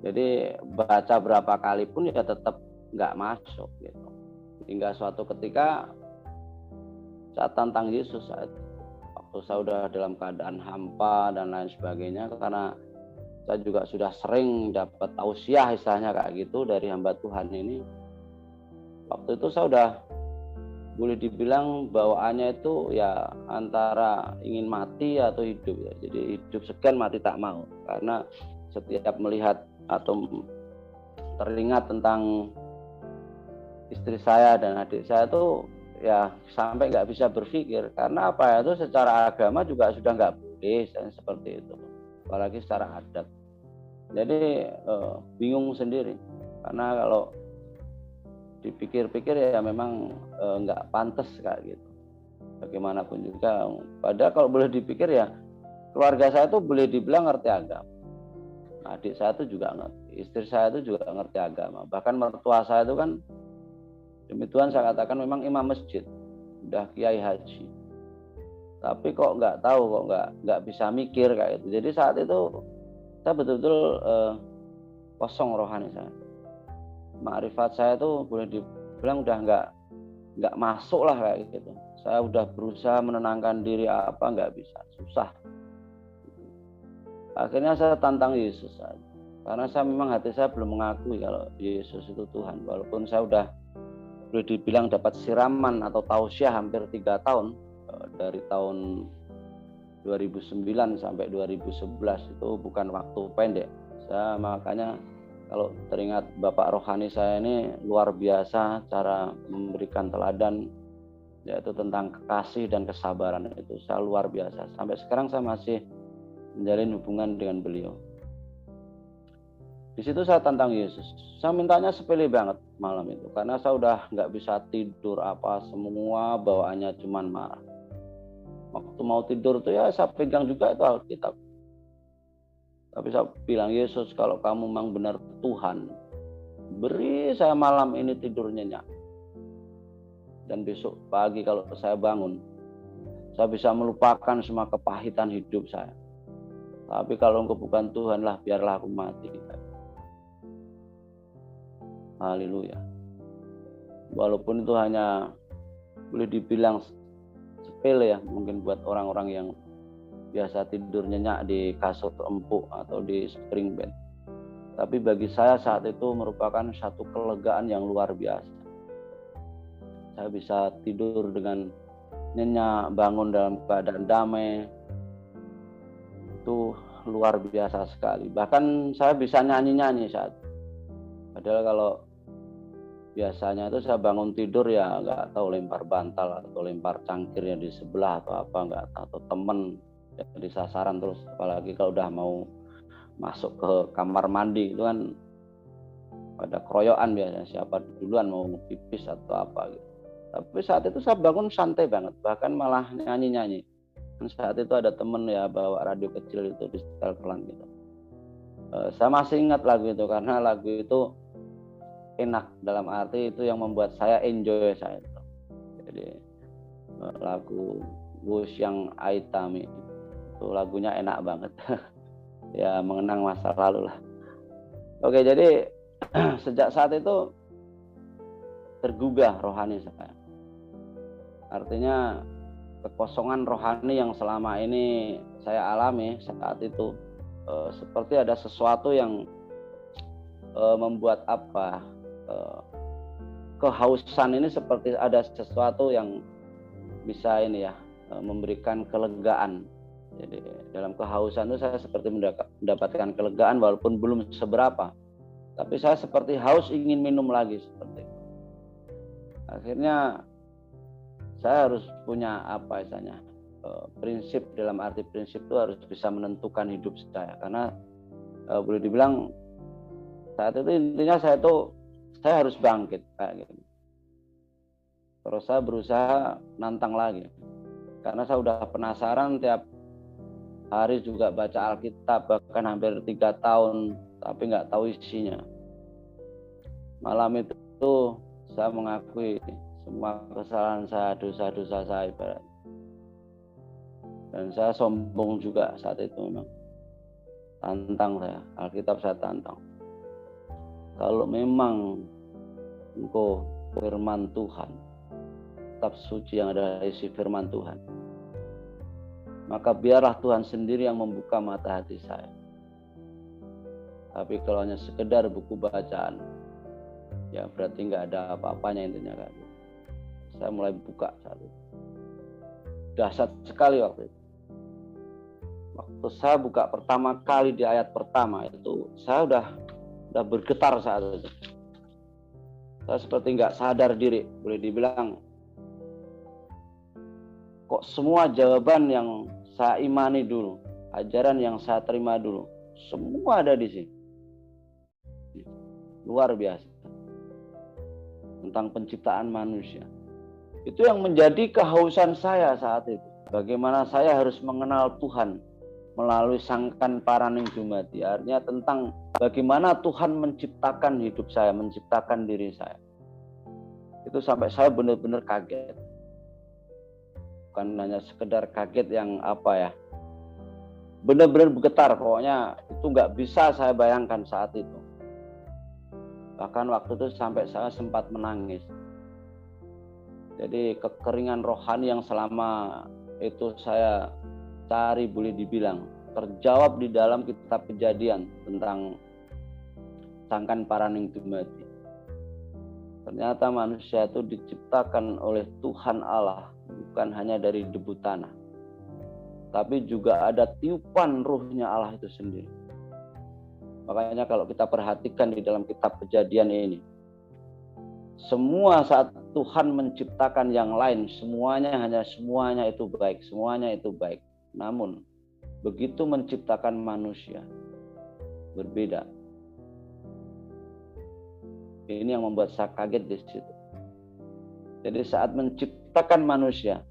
B: Jadi baca berapa kali pun ya tetap nggak masuk gitu. Hingga suatu ketika saya tantang Yesus saat itu. Waktu saya udah dalam keadaan hampa dan lain sebagainya, karena saya juga sudah sering dapat tausiah istilahnya kayak gitu dari hamba Tuhan ini. Waktu itu saya udah boleh dibilang bawaannya itu ya antara ingin mati atau hidup ya. Jadi hidup segan mati tak mau, karena setiap melihat atau teringat tentang istri saya dan adik saya itu ya sampai nggak bisa berpikir, karena apa ya, itu secara agama juga sudah nggak boleh seperti itu, apalagi secara adat. Jadi bingung sendiri, karena kalau dipikir-pikir ya memang nggak pantas kayak gitu. Bagaimanapun juga, padahal kalau boleh dipikir ya keluarga saya tuh boleh dibilang ngerti agama, adik saya tuh juga ngerti, istri saya tuh juga ngerti agama, bahkan mertua saya itu kan demi Tuhan saya katakan memang imam masjid, udah kiai haji, tapi kok nggak tahu, kok nggak bisa mikir kayak itu. Jadi saat itu saya betul-betul kosong rohani saya. Ma'rifat saya tuh boleh dibilang udah nggak masuk lah kayak gitu. Saya udah berusaha menenangkan diri nggak bisa, susah. Akhirnya saya tantang Yesus saja, karena saya memang hati saya belum mengakui kalau Yesus itu Tuhan. Walaupun saya udah boleh dibilang dapat siraman atau tausiah hampir 3 tahun, dari tahun 2009 sampai 2011, itu bukan waktu pendek. Saya makanya kalau teringat Bapak rohani saya ini luar biasa cara memberikan teladan, yaitu tentang kasih dan kesabaran, itu saya luar biasa. Sampai sekarang saya masih menjalin hubungan dengan beliau. Di situ saya tantang Yesus. Saya mintanya sepele banget malam itu, karena saya udah nggak bisa tidur semua bawaannya cuman marah. Waktu mau tidur tuh ya saya pegang juga itu Alkitab. Tapi saya bilang, Yesus, kalau kamu memang benar Tuhan, beri saya malam ini tidur nyenyak. Dan besok pagi kalau saya bangun, saya bisa melupakan semua kepahitan hidup saya. Tapi kalau Engkau bukan Tuhan lah, biarlah aku mati. Haleluya. Walaupun itu hanya boleh dibilang sepele ya, mungkin buat orang-orang yang biasa tidur nyenyak di kasur empuk atau di spring bed. Tapi bagi saya saat itu merupakan satu kelegaan yang luar biasa. Saya bisa tidur dengan nyenyak, bangun dalam keadaan damai, itu luar biasa sekali. Bahkan saya bisa nyanyi-nyanyi saat. Padahal kalau biasanya itu saya bangun tidur ya nggak tahu lempar bantal atau lempar cangkir yang di sebelah atau apa, nggak tahu, atau temen jadi sasaran terus. Apalagi kalau udah mau masuk ke kamar mandi itu kan ada keroyokan biasanya, siapa duluan mau pipis atau apa gitu. Tapi saat itu saya bangun santai banget, bahkan malah nyanyi-nyanyi. Dan saat itu ada temen ya bawa radio kecil itu di setel kelang gitu. Saya masih ingat lagu itu karena lagu itu enak, dalam arti itu yang membuat saya enjoy saya itu. Jadi lagu Wush yang Aitami itu lagunya enak banget. Ya mengenang masa lalu lah. Oke, jadi sejak saat itu tergugah rohani saya. Artinya kekosongan rohani yang selama ini saya alami saat itu seperti ada sesuatu yang membuat apa kehausan ini, seperti ada sesuatu yang bisa ini ya memberikan kelegaan. Jadi dalam kehausan itu saya seperti mendapatkan kelegaan walaupun belum seberapa, tapi saya seperti haus ingin minum lagi seperti itu. Akhirnya saya harus punya apa istilahnya prinsip, dalam arti prinsip itu harus bisa menentukan hidup saya, karena boleh dibilang saat itu intinya saya harus bangkit kayak gitu. Terus saya berusaha nantang lagi karena saya udah penasaran, tiap hari juga baca Alkitab bahkan hampir 3 tahun tapi nggak tahu isinya. Malam itu saya mengakui semua kesalahan saya, dosa-dosa saya ibarat. Dan saya sombong juga saat itu, memang tantang saya, Alkitab saya tantang. Kalau memang engkau firman Tuhan, kitab suci yang ada isi firman Tuhan, maka biarlah Tuhan sendiri yang membuka mata hati saya. Tapi kalau hanya sekedar buku bacaan, ya berarti nggak ada apa-apanya intinya kan. Saya mulai buka saat itu. Dahsyat sekali waktu itu. Waktu saya buka pertama kali di ayat pertama itu, saya udah bergetar saat itu. Saya seperti nggak sadar diri, boleh dibilang. Kok semua jawaban yang saya imani dulu, ajaran yang saya terima dulu, semua ada di sini. Luar biasa. Tentang penciptaan manusia. Itu yang menjadi kehausan saya saat itu. Bagaimana saya harus mengenal Tuhan melalui sangkan paraning dumadi. Artinya tentang bagaimana Tuhan menciptakan hidup saya, menciptakan diri saya. Itu sampai saya benar-benar kaget. Bukan hanya sekedar kaget yang apa ya, benar-benar bergetar. Pokoknya itu nggak bisa saya bayangkan saat itu. Bahkan waktu itu sampai saya sempat menangis. Jadi kekeringan rohani yang selama itu saya cari, boleh dibilang terjawab di dalam kitab Kejadian tentang sangkan paraning dumadi. Ternyata manusia itu diciptakan oleh Tuhan Allah bukan hanya dari debu tanah, tapi juga ada tiupan ruhnya Allah itu sendiri. Makanya kalau kita perhatikan di dalam kitab Kejadian ini, semua saat Tuhan menciptakan yang lain, semuanya itu baik, semuanya itu baik. Namun begitu menciptakan manusia, berbeda. Ini yang membuat saya kaget di situ. Jadi saat menciptakan manusia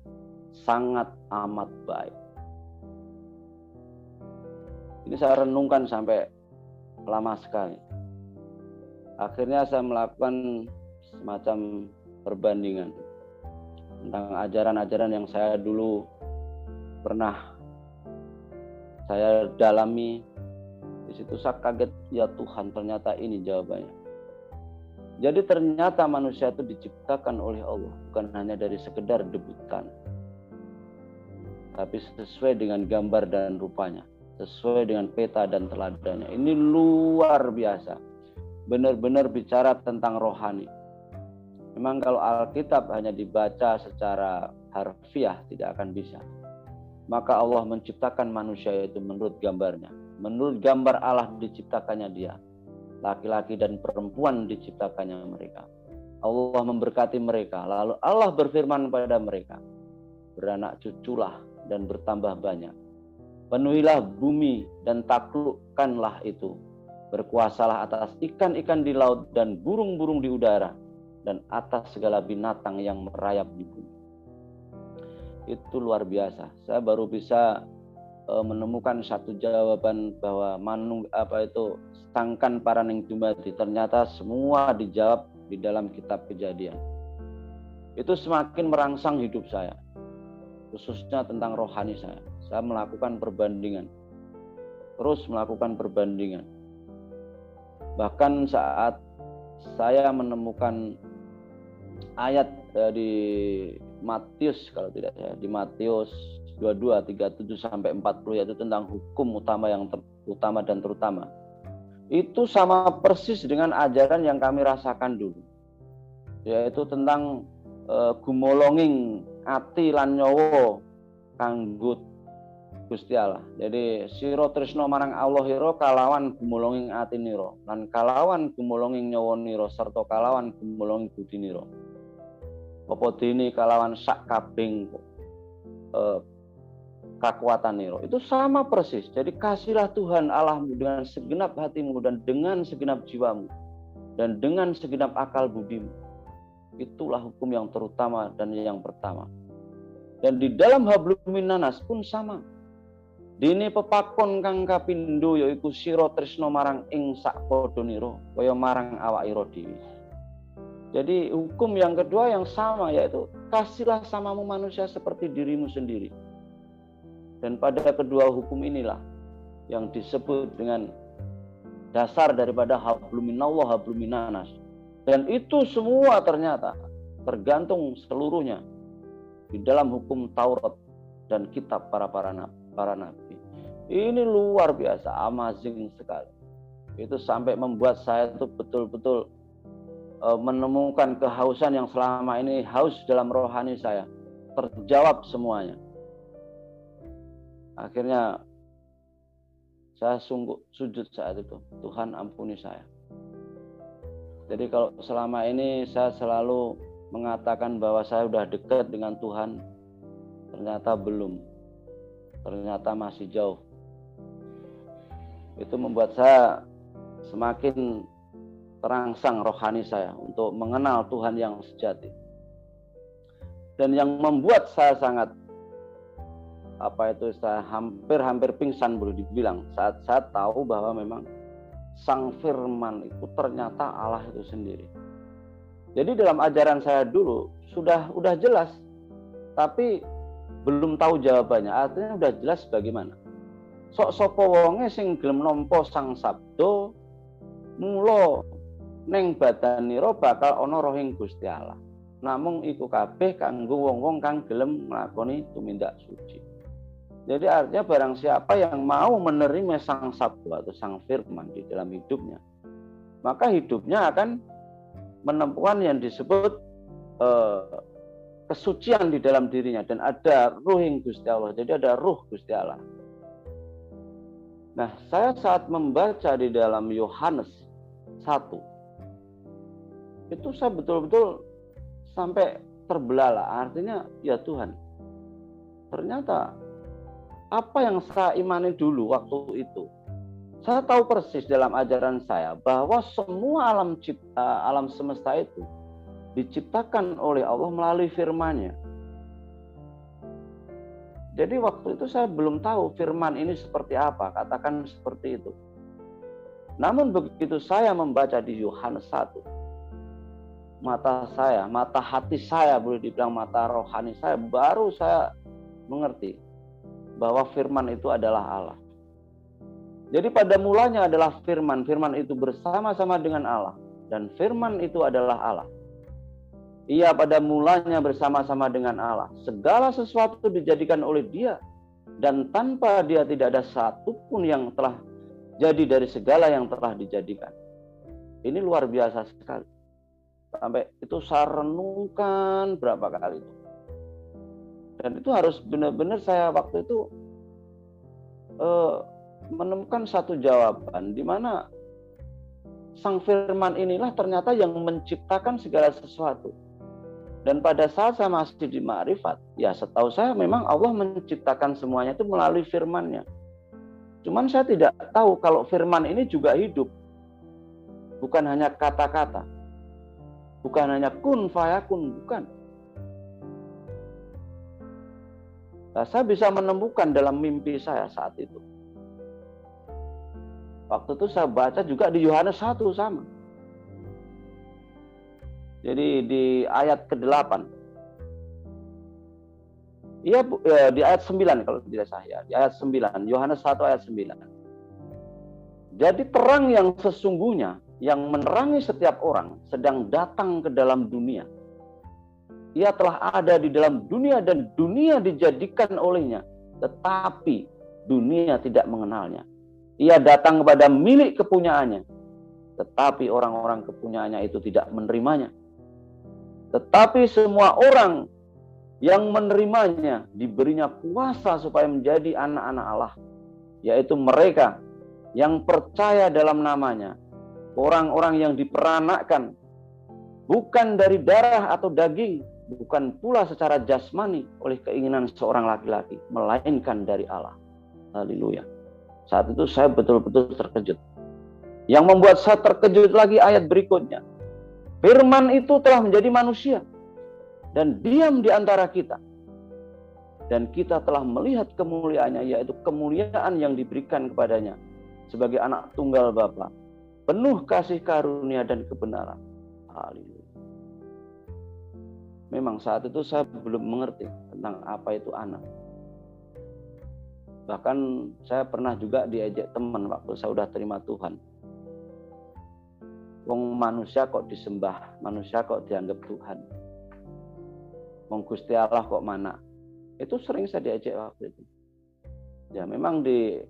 B: sangat amat baik. Ini saya renungkan sampai lama sekali. Akhirnya saya melakukan semacam perbandingan tentang ajaran-ajaran yang saya dulu pernah saya dalami. Di situ saya kaget, ya Tuhan, ternyata ini jawabannya. Jadi ternyata manusia itu diciptakan oleh Allah bukan hanya dari sekedar debu tanah, tapi sesuai dengan gambar dan rupanya, sesuai dengan peta dan teladannya. Ini luar biasa. Benar-benar bicara tentang rohani. Memang kalau Alkitab hanya dibaca secara harfiah tidak akan bisa. Maka Allah menciptakan manusia itu menurut gambarnya. Menurut gambar Allah diciptakannya dia. Laki-laki dan perempuan diciptakannya mereka. Allah memberkati mereka. Lalu Allah berfirman kepada mereka, beranak cuculah dan bertambah banyak. Penuhilah bumi dan taklukkanlah itu. Berkuasalah atas ikan-ikan di laut dan burung-burung di udara, dan atas segala binatang yang merayap di bumi. Itu luar biasa. Saya baru bisa menemukan satu jawaban bahwa sangkan paraning dumadi, ternyata semua dijawab di dalam kitab Kejadian. Itu semakin merangsang hidup saya, khususnya tentang rohani saya. Saya melakukan perbandingan, terus melakukan perbandingan. Bahkan saat saya menemukan ayat di Matius, kalau tidak ya, di Matius 22, 37 sampai 40, yaitu tentang hukum utama yang utama dan terutama. Itu sama persis dengan ajaran yang kami rasakan dulu, yaitu tentang gumolonging ati lan nyawa kanggo Gusti Allah. Jadi sira tresna marang Allahira kalawan gumolonging atinira lan kalawan gumolonging nyawanira serta kalawan gumolonging budinira. Apa dene kalawan sak kabeh kekuatanira. Itu sama persis. Jadi kasihlah Tuhan Allahmu dengan segenap hatimu dan dengan segenap jiwamu dan dengan segenap akal budimu. Itulah hukum yang terutama dan yang pertama. Dan di dalam hablum minanas pun sama. Dene pepakon kang kapindo yaiku sira tresna marang ing sakpadhanira kaya marang awakira dhewe. Jadi hukum yang kedua yang sama, yaitu kasihlah samamu manusia seperti dirimu sendiri. Dan pada kedua hukum inilah yang disebut dengan dasar daripada hablum minallah hablum minanas. Dan itu semua ternyata tergantung seluruhnya di dalam hukum Taurat dan kitab para nabi. Ini luar biasa, amazing sekali. Itu sampai membuat saya itu betul-betul menemukan kehausan yang selama ini haus dalam rohani saya. Terjawab semuanya. Akhirnya saya sungguh sujud saat itu. Tuhan ampuni saya. Jadi kalau selama ini saya selalu mengatakan bahwa saya sudah dekat dengan Tuhan, ternyata belum. Ternyata masih jauh. Itu membuat saya semakin terangsang rohani saya untuk mengenal Tuhan yang sejati. Dan yang membuat saya sangat saya hampir pingsan boleh dibilang saat saya tahu bahwa memang Sang Firman itu ternyata Allah itu sendiri. Jadi dalam ajaran saya dulu sudah jelas, tapi belum tahu jawabannya. Artinya sudah jelas bagaimana. Sok sapa wonge sing gelem nampa Sang Sabda mula ning badanira bakal ana rohing Gusti Allah. Namung iku kabeh kanggo wong-wong kang gelem nglakoni tumindak suci. Jadi artinya barang siapa yang mau menerima Sang Sabda atau Sang Firman di dalam hidupnya, maka hidupnya akan menemukan yang disebut kesucian di dalam dirinya, dan ada ruhing Gusti Allah. Jadi ada ruh Gusti Allah. Nah, saya saat membaca di dalam Yohanes 1, itu saya betul-betul sampai terbelalak. Artinya, ya Tuhan, ternyata apa yang saya imani dulu waktu itu, saya tahu persis dalam ajaran saya bahwa semua alam semesta itu diciptakan oleh Allah melalui firman-Nya. Jadi waktu itu saya belum tahu firman ini seperti apa, katakan seperti itu. Namun begitu saya membaca di Yohanes 1, mata hati saya, boleh dibilang mata rohani saya, baru saya mengerti bahwa firman itu adalah Allah. Jadi pada mulanya adalah firman. Firman itu bersama-sama dengan Allah. Dan firman itu adalah Allah. Ia pada mulanya bersama-sama dengan Allah. Segala sesuatu dijadikan oleh Dia. Dan tanpa Dia tidak ada satupun yang telah jadi dari segala yang telah dijadikan. Ini luar biasa sekali. Sampai itu saya renungkan berapa kali itu. Dan itu harus benar-benar saya waktu itu menemukan satu jawaban di mana Sang Firman inilah ternyata yang menciptakan segala sesuatu. Dan pada saat saya masih di Ma'rifat, ya setahu saya memang Allah menciptakan semuanya itu melalui firman-Nya. Cuman saya tidak tahu kalau firman ini juga hidup. Bukan hanya kata-kata. Bukan hanya kun fayakun, bukan. Nah, saya bisa menemukan dalam mimpi saya saat itu. Waktu itu saya baca juga di Yohanes 1 sama. Jadi di ayat ke-8. Iya, di ayat 9 kalau tidak salah. Di ayat 9, Yohanes 1 ayat 9. Jadi terang yang sesungguhnya yang menerangi setiap orang sedang datang ke dalam dunia. Ia telah ada di dalam dunia dan dunia dijadikan olehnya, tetapi dunia tidak mengenalnya. Ia datang kepada milik kepunyaannya, tetapi orang-orang kepunyaannya itu tidak menerimanya. Tetapi semua orang yang menerimanya diberinya kuasa supaya menjadi anak-anak Allah, yaitu mereka yang percaya dalam namanya, orang-orang yang diperanakkan bukan dari darah atau daging, bukan pula secara jasmani oleh keinginan seorang laki-laki, melainkan dari Allah. Haleluya. Saat itu saya betul-betul terkejut. Yang membuat saya terkejut lagi ayat berikutnya. Firman itu telah menjadi manusia dan diam di antara kita. Dan kita telah melihat kemuliaannya, yaitu kemuliaan yang diberikan kepadanya sebagai anak tunggal Bapa, penuh kasih karunia dan kebenaran. Haleluya. Memang saat itu saya belum mengerti tentang apa itu anak. Bahkan saya pernah juga diajak teman waktu saya sudah terima Tuhan. Wong manusia kok disembah, manusia kok dianggap Tuhan. Wong Gusti Allah kok mana? Itu sering saya diajak waktu itu. Ya memang di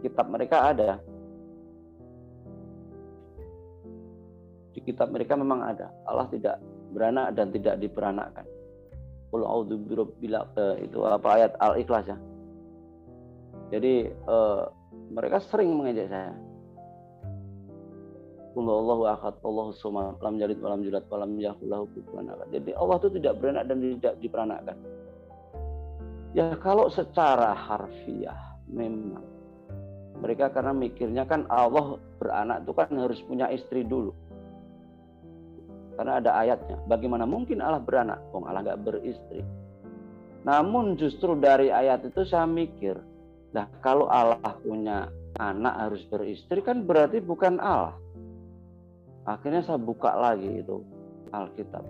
B: kitab mereka ada. Di kitab mereka memang ada. Allah tidak beranak dan tidak diperanakkan. Qul a'udzu birabbil itu apa ayat Al-Ikhlas ya. Jadi mereka sering mengajak saya. Qul Allahu ahad, Allahu samad, lam yalid walam yulad walam yakul lahu kufuwan ahad. Jadi Allah itu tidak beranak dan tidak diperanakkan. Ya kalau secara harfiah memang mereka karena mikirnya kan Allah beranak itu kan harus punya istri dulu. Karena ada ayatnya. Bagaimana mungkin Allah beranak? Allah nggak beristri. Namun justru dari ayat itu saya mikir, nah kalau Allah punya anak harus beristri kan berarti bukan Allah. Akhirnya saya buka lagi itu Alkitab.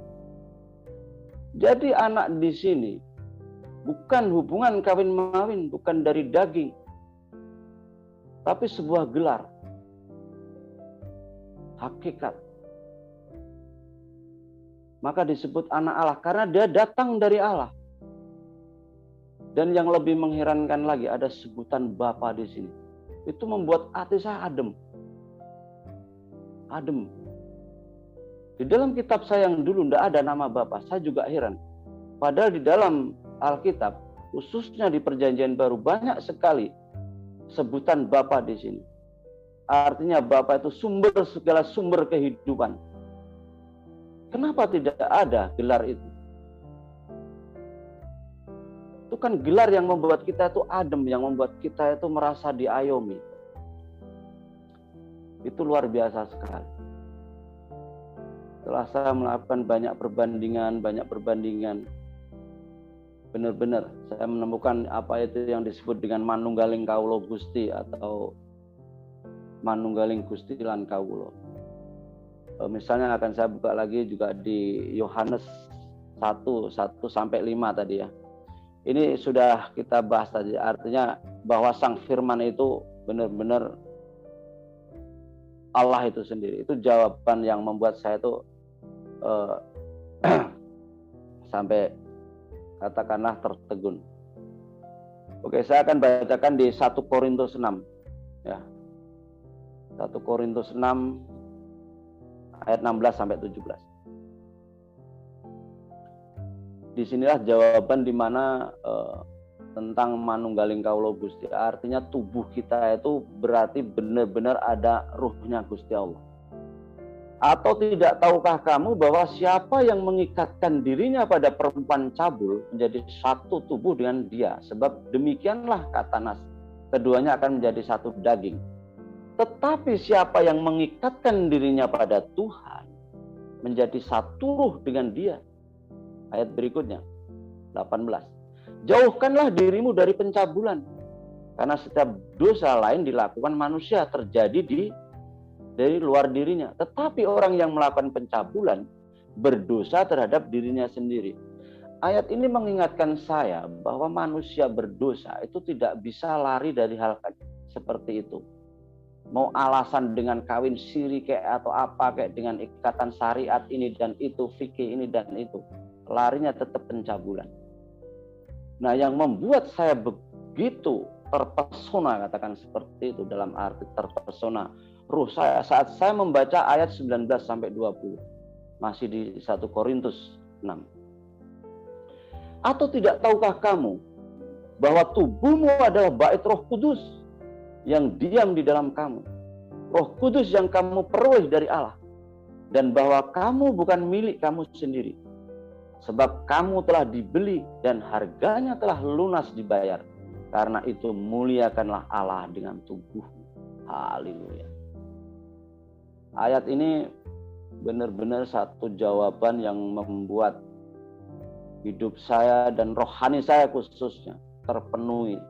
B: Jadi anak di sini bukan hubungan kawin-mawin, bukan dari daging, tapi sebuah gelar, hakikat. Maka disebut anak Allah karena dia datang dari Allah. Dan yang lebih mengherankan lagi ada sebutan Bapa di sini. Itu membuat hati saya adem. Adem. Di dalam kitab saya yang dulu tidak ada nama Bapa, saya juga heran. Padahal di dalam Alkitab, khususnya di Perjanjian Baru banyak sekali sebutan Bapa di sini. Artinya Bapa itu sumber segala sumber kehidupan. Kenapa tidak ada gelar itu? Itu kan gelar yang membuat kita itu adem, yang membuat kita itu merasa diayomi. Itu luar biasa sekali. Setelah saya melakukan banyak perbandingan, benar-benar saya menemukan apa itu yang disebut dengan manunggaling kawula Gusti atau manunggaling Gusti lan kawula. Misalnya akan saya buka lagi juga di Yohanes 1 sampai 5 tadi ya. Ini sudah kita bahas tadi, artinya bahwa Sang Firman itu benar-benar Allah itu sendiri. Itu jawaban yang membuat saya itu sampai katakanlah tertegun. Oke, saya akan bacakan di 1 Korintus 6 ya. 1 Korintus 6 ayat 16 sampai 17. disinilah jawaban di mana tentang manunggaling kaulo Gusti. Artinya tubuh kita itu berarti benar-benar ada ruhnya Gusti Allah. Atau tidak tahukah kamu bahwa siapa yang mengikatkan dirinya pada perempuan cabul menjadi satu tubuh dengan dia. Sebab demikianlah kata Nas, keduanya akan menjadi satu daging. Tetapi siapa yang mengikatkan dirinya pada Tuhan menjadi satu ruh dengan dia. Ayat berikutnya 18. Jauhkanlah dirimu dari pencabulan, karena setiap dosa lain dilakukan manusia terjadi dari luar dirinya. Tetapi orang yang melakukan pencabulan berdosa terhadap dirinya sendiri. Ayat ini mengingatkan saya bahwa manusia berdosa itu tidak bisa lari dari hal seperti itu. Mau alasan dengan kawin siri kayak atau apa, kayak dengan ikatan syariat ini dan itu, fikih ini dan itu, larinya tetap pencabulan. Nah, yang membuat saya begitu terpesona, katakan seperti itu dalam arti terpesona ruh saya saat saya membaca ayat 19 sampai 20. Masih di 1 Korintus 6. Atau tidak tahukah kamu bahwa tubuhmu adalah bait Roh Kudus yang diam di dalam kamu, Roh Kudus yang kamu peroleh dari Allah, dan bahwa kamu bukan milik kamu sendiri, sebab kamu telah dibeli dan harganya telah lunas dibayar. Karena itu muliakanlah Allah dengan tubuh. Haleluya. Ayat ini benar-benar satu jawaban yang membuat hidup saya dan rohani saya khususnya terpenuhi.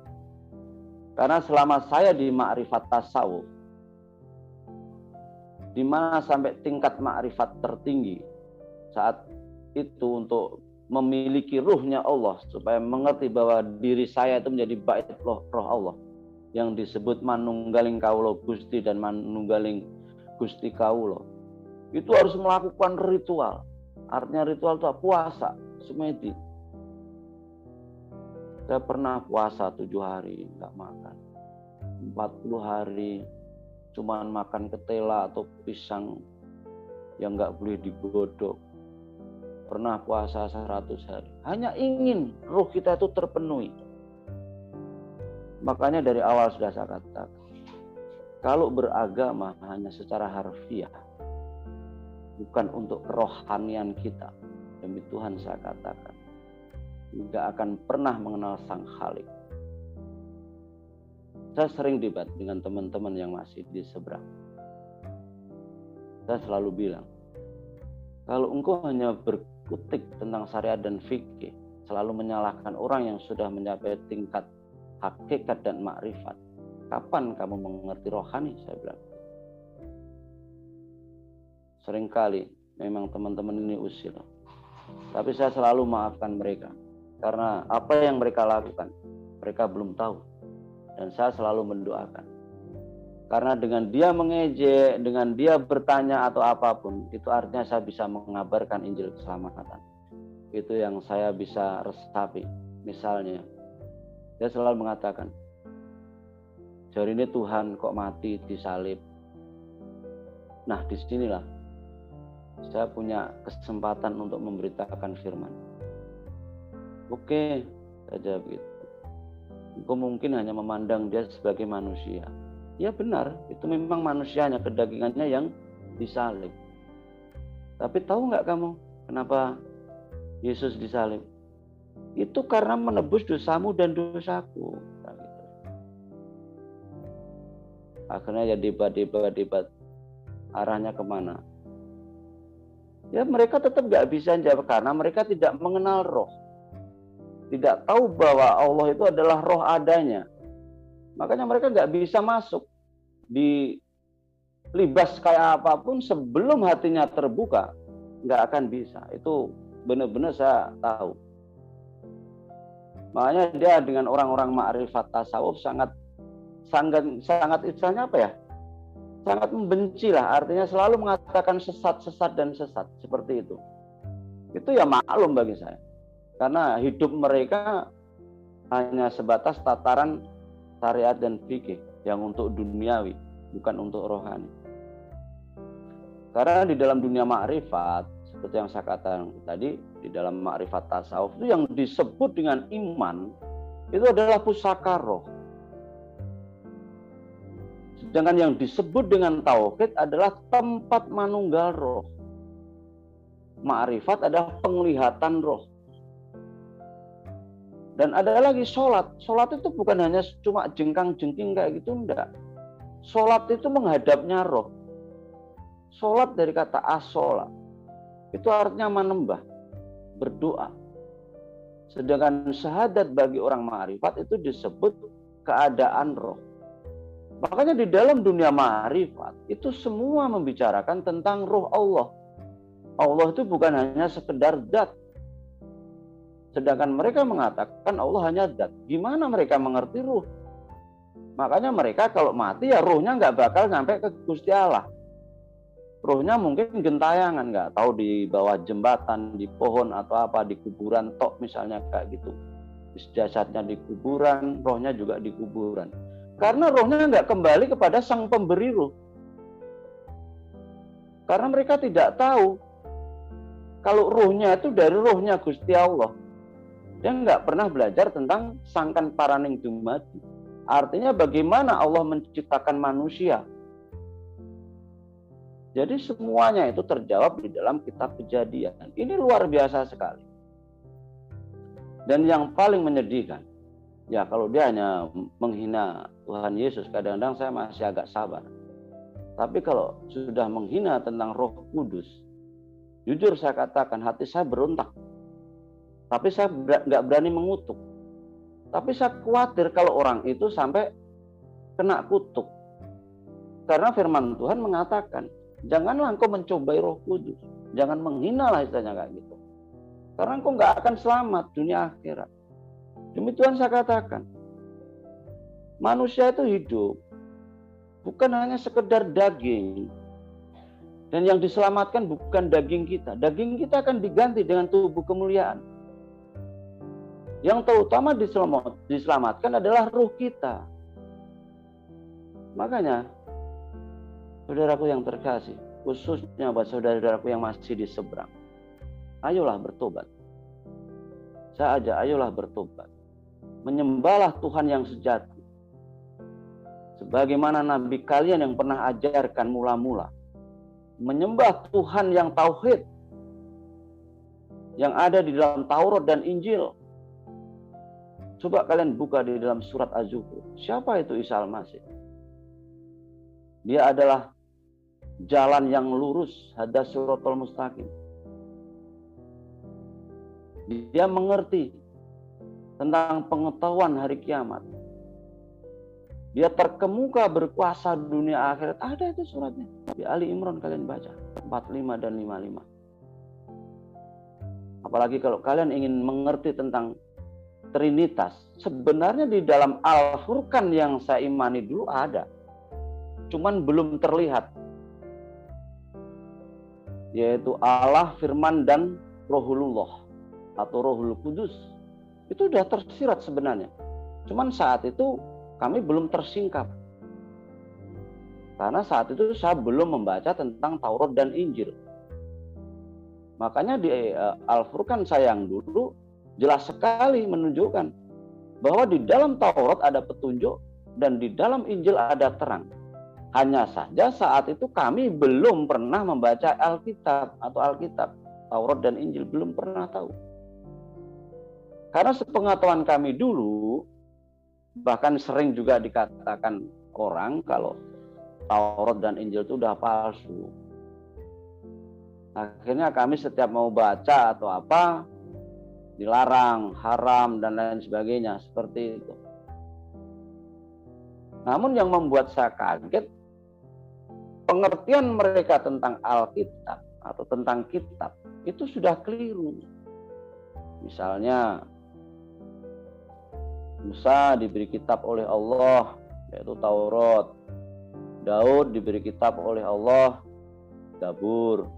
B: Karena selama saya di ma'rifat tasawuf, di mana sampai tingkat ma'rifat tertinggi saat itu untuk memiliki ruhnya Allah, supaya mengerti bahwa diri saya itu menjadi bait roh Allah yang disebut manunggaling kaulo Gusti dan manunggaling Gusti kaulo. Itu harus melakukan ritual. Artinya ritual itu puasa semedi. Saya pernah puasa 7 hari nggak makan, 40 hari cuman makan ketela atau pisang yang nggak boleh digodok. Pernah puasa 100 hari. Hanya ingin ruh kita itu terpenuhi. Makanya dari awal sudah saya katakan, kalau beragama hanya secara harfiah, bukan untuk kerohanian kita, demi Tuhan saya katakan, tidak akan pernah mengenal Sang Khalik. Saya sering debat dengan teman-teman yang masih di seberang. Saya selalu bilang, kalau engkau hanya berkutik tentang syariat dan fikih, selalu menyalahkan orang yang sudah mencapai tingkat hakikat dan makrifat, kapan kamu mengerti rohani? Saya bilang. Seringkali memang teman-teman ini usil, tapi saya selalu maafkan mereka, karena apa yang mereka lakukan mereka belum tahu, dan saya selalu mendoakan. Karena dengan dia mengejek, dengan dia bertanya atau apapun, itu artinya saya bisa mengabarkan Injil keselamatan. Itu yang saya bisa resapi. Misalnya, dia selalu mengatakan, hari ini Tuhan kok mati disalib. Nah, disinilah saya punya kesempatan untuk memberitakan firman. Oke, saja begitu. Engkau mungkin hanya memandang dia sebagai manusia. Ya benar, itu memang manusianya, kedagingannya yang disalib. Tapi tahu nggak kamu kenapa Yesus disalib? Itu karena menebus dosamu dan dosaku. Akhirnya ya debat. Arahnya kemana? Ya mereka tetap nggak bisa jawab karena mereka tidak mengenal roh. Tidak tahu bahwa Allah itu adalah roh adanya. Makanya mereka nggak bisa masuk di libas kayak apapun sebelum hatinya terbuka, nggak akan bisa. Itu benar-benar saya tahu. Makanya dia dengan orang-orang ma'rifat tasawuf sangat istilahnya apa ya? Sangat membenci lah. Artinya selalu mengatakan sesat dan sesat seperti itu. Itu ya maklum bagi saya. Karena hidup mereka hanya sebatas tataran syariat dan fikih yang untuk duniawi, bukan untuk rohani. Karena di dalam dunia makrifat seperti yang saya katakan tadi, di dalam ma'rifat tasawuf itu yang disebut dengan iman itu adalah pusaka roh. Sedangkan yang disebut dengan tauhid adalah tempat manunggal roh. Ma'rifat adalah penglihatan roh. Dan ada lagi sholat. Sholat itu bukan hanya cuma jengkang-jengking kayak gitu, enggak. Sholat itu menghadapnya roh. Sholat dari kata as-sholat. Itu artinya menembah, berdoa. Sedangkan syahadat bagi orang ma'rifat itu disebut keadaan roh. Makanya di dalam dunia ma'rifat itu semua membicarakan tentang roh Allah. Allah itu bukan hanya sekedar zat. Sedangkan mereka mengatakan Allah hanya zat. Gimana mereka mengerti ruh? Makanya mereka kalau mati ya ruhnya nggak bakal sampai ke Gusti Allah. Ruhnya mungkin gentayangan, nggak tahu di bawah jembatan, di pohon atau apa, di kuburan tok misalnya kayak gitu. Jasadnya di kuburan, rohnya juga di kuburan. Karena rohnya nggak kembali kepada sang pemberi ruh. Karena mereka tidak tahu kalau ruhnya itu dari ruhnya Gusti Allah. Dia nggak pernah belajar tentang sangkan paraning dumadi. Artinya bagaimana Allah menciptakan manusia. Jadi semuanya itu terjawab di dalam kitab Kejadian. Ini luar biasa sekali. Dan yang paling menyedihkan, ya kalau dia hanya menghina Tuhan Yesus, kadang-kadang saya masih agak sabar. Tapi kalau sudah menghina tentang Roh Kudus, jujur saya katakan hati saya berontak. Tapi saya nggak berani mengutuk. Tapi saya khawatir kalau orang itu sampai kena kutuk. Karena firman Tuhan mengatakan, janganlah engkau mencobai Roh Kudus. Jangan menghina lah istilahnya kayak gitu. Karena engkau nggak akan selamat dunia akhirat. Demi Tuhan saya katakan, manusia itu hidup bukan hanya sekedar daging. Dan yang diselamatkan bukan daging kita. Daging kita akan diganti dengan tubuh kemuliaan. Yang terutama diselamatkan adalah ruh kita. Makanya, saudaraku yang terkasih, khususnya buat saudara-saudaraku yang masih di seberang, ayolah bertobat. Saya ajak, ayolah bertobat. Menyembahlah Tuhan yang sejati. Sebagaimana Nabi kalian yang pernah ajarkan mula-mula. Menyembah Tuhan yang tauhid. Yang ada di dalam Taurat dan Injil. Coba kalian buka di dalam surat Az-Zukhruf. Siapa itu Isa Al-Masih? Dia adalah jalan yang lurus, hadas siratal mustaqim. Dia mengerti tentang pengetahuan hari kiamat. Dia terkemuka berkuasa dunia akhirat. Ada itu suratnya. Di Ali Imran kalian baca 45 dan 55. Apalagi kalau kalian ingin mengerti tentang Trinitas, sebenarnya di dalam Al-Furqan yang saya imani dulu ada, cuman belum terlihat, yaitu Allah, Firman, dan Rohulullah atau Rohul Kudus. Itu sudah tersirat sebenarnya, cuman saat itu kami belum tersingkap, karena saat itu saya belum membaca tentang Taurat dan Injil. Makanya di Al-Furqan saya yang dulu jelas sekali menunjukkan bahwa di dalam Taurat ada petunjuk dan di dalam Injil ada terang. Hanya saja saat itu kami belum pernah membaca Alkitab atau Alkitab. Taurat dan Injil belum pernah tahu. Karena sepengetahuan kami dulu, bahkan sering juga dikatakan orang kalau Taurat dan Injil itu udah palsu. Akhirnya kami setiap mau baca atau apa, dilarang, haram, dan lain sebagainya, seperti itu. Namun yang membuat saya kaget, pengertian mereka tentang Alkitab atau tentang kitab, itu sudah keliru. Misalnya, Musa diberi kitab oleh Allah, yaitu Taurat. Daud diberi kitab oleh Allah, Zabur.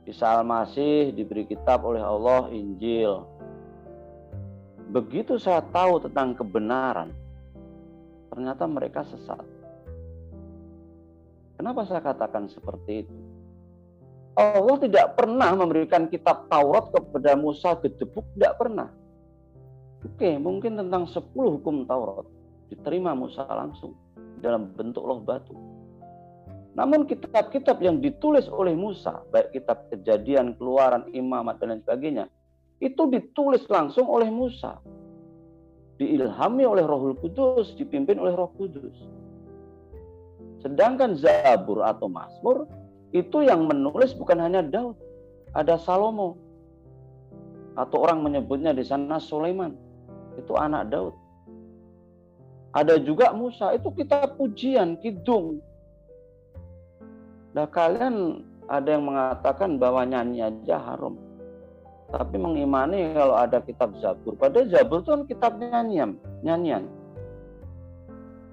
B: Isa Al-Masih diberi kitab oleh Allah, Injil. Begitu saya tahu tentang kebenaran, ternyata mereka sesat. Kenapa saya katakan seperti itu? Allah tidak pernah memberikan kitab Taurat kepada Musa gedebuk, tidak pernah. Oke, mungkin tentang 10 hukum Taurat diterima Musa langsung dalam bentuk loh batu. Namun kitab-kitab yang ditulis oleh Musa, baik kitab Kejadian, Keluaran, Imamat, dan lain sebagainya, itu ditulis langsung oleh Musa. Diilhami oleh Rohul Kudus, dipimpin oleh Roh Kudus. Sedangkan Zabur atau Mazmur, itu yang menulis bukan hanya Daud, ada Salomo. Atau orang menyebutnya di sana Sulaiman, itu anak Daud. Ada juga Musa, itu kitab pujian, kidung. Nah, kalian ada yang mengatakan bahwa nyanyi aja haram. Tapi mengimani kalau ada kitab Zabur. Padahal Zabur itu kan kitab nyanyian.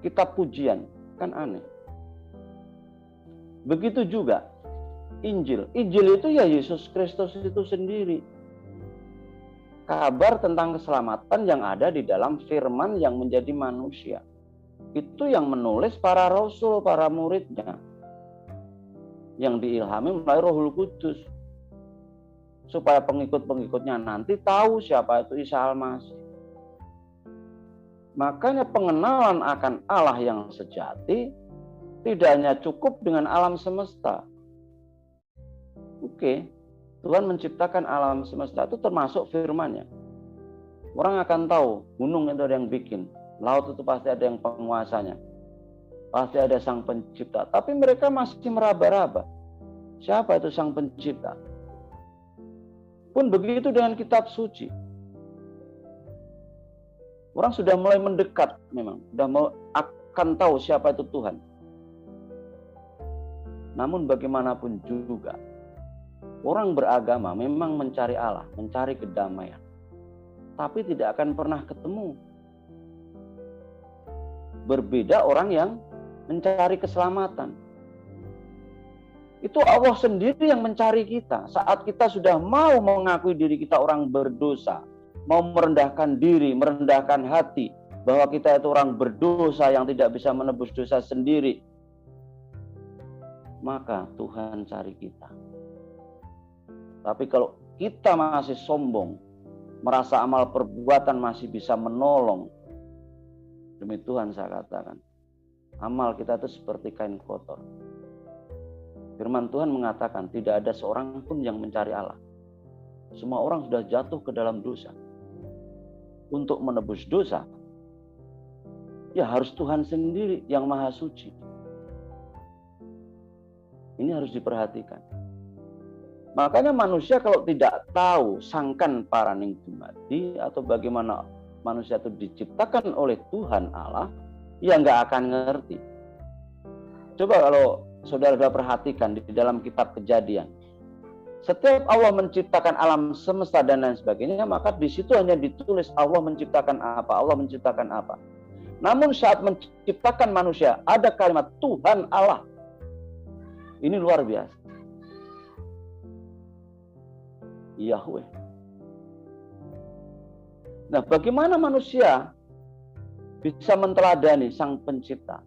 B: Kitab pujian, kan aneh. Begitu juga Injil. Injil itu ya Yesus Kristus itu sendiri. Kabar tentang keselamatan yang ada di dalam firman yang menjadi manusia. Itu yang menulis para rasul, para muridnya. Yang diilhami melalui Rohul Kudus. Supaya pengikut-pengikutnya nanti tahu siapa itu Isa Al-Masih. Makanya pengenalan akan Allah yang sejati tidak hanya cukup dengan alam semesta. Oke, Tuhan menciptakan alam semesta itu termasuk firman-Nya. Orang akan tahu gunung itu ada yang bikin, laut itu pasti ada yang penguasanya. Pasti ada sang pencipta, tapi mereka masih meraba-raba. Siapa itu sang pencipta? Pun begitu dengan kitab suci. Orang sudah mulai mendekat memang, akan tahu siapa itu Tuhan. Namun bagaimanapun juga, orang beragama memang mencari Allah, mencari kedamaian. Tapi tidak akan pernah ketemu. Berbeda orang yang mencari keselamatan. Itu Allah sendiri yang mencari kita. Saat kita sudah mau mengakui diri kita orang berdosa, mau merendahkan diri, merendahkan hati, bahwa kita itu orang berdosa yang tidak bisa menebus dosa sendiri, maka Tuhan cari kita. Tapi kalau kita masih sombong, merasa amal perbuatan masih bisa menolong, demi Tuhan saya katakan, amal kita itu seperti kain kotor. Firman Tuhan mengatakan tidak ada seorang pun yang mencari Allah. Semua orang sudah jatuh ke dalam dosa. Untuk menebus dosa, ya harus Tuhan sendiri yang maha suci. Ini harus diperhatikan. Makanya manusia kalau tidak tahu sangkan paraning dumadi atau bagaimana manusia itu diciptakan oleh Tuhan Allah, ya nggak akan ngerti. Coba kalau saudara perhatikan di dalam kitab Kejadian. Setiap Allah menciptakan alam semesta dan lain sebagainya, maka di situ hanya ditulis Allah menciptakan apa, Allah menciptakan apa. Namun saat menciptakan manusia, ada kalimat Tuhan Allah. Ini luar biasa. Yahweh. Nah, bagaimana manusia bisa menteladani sang pencipta?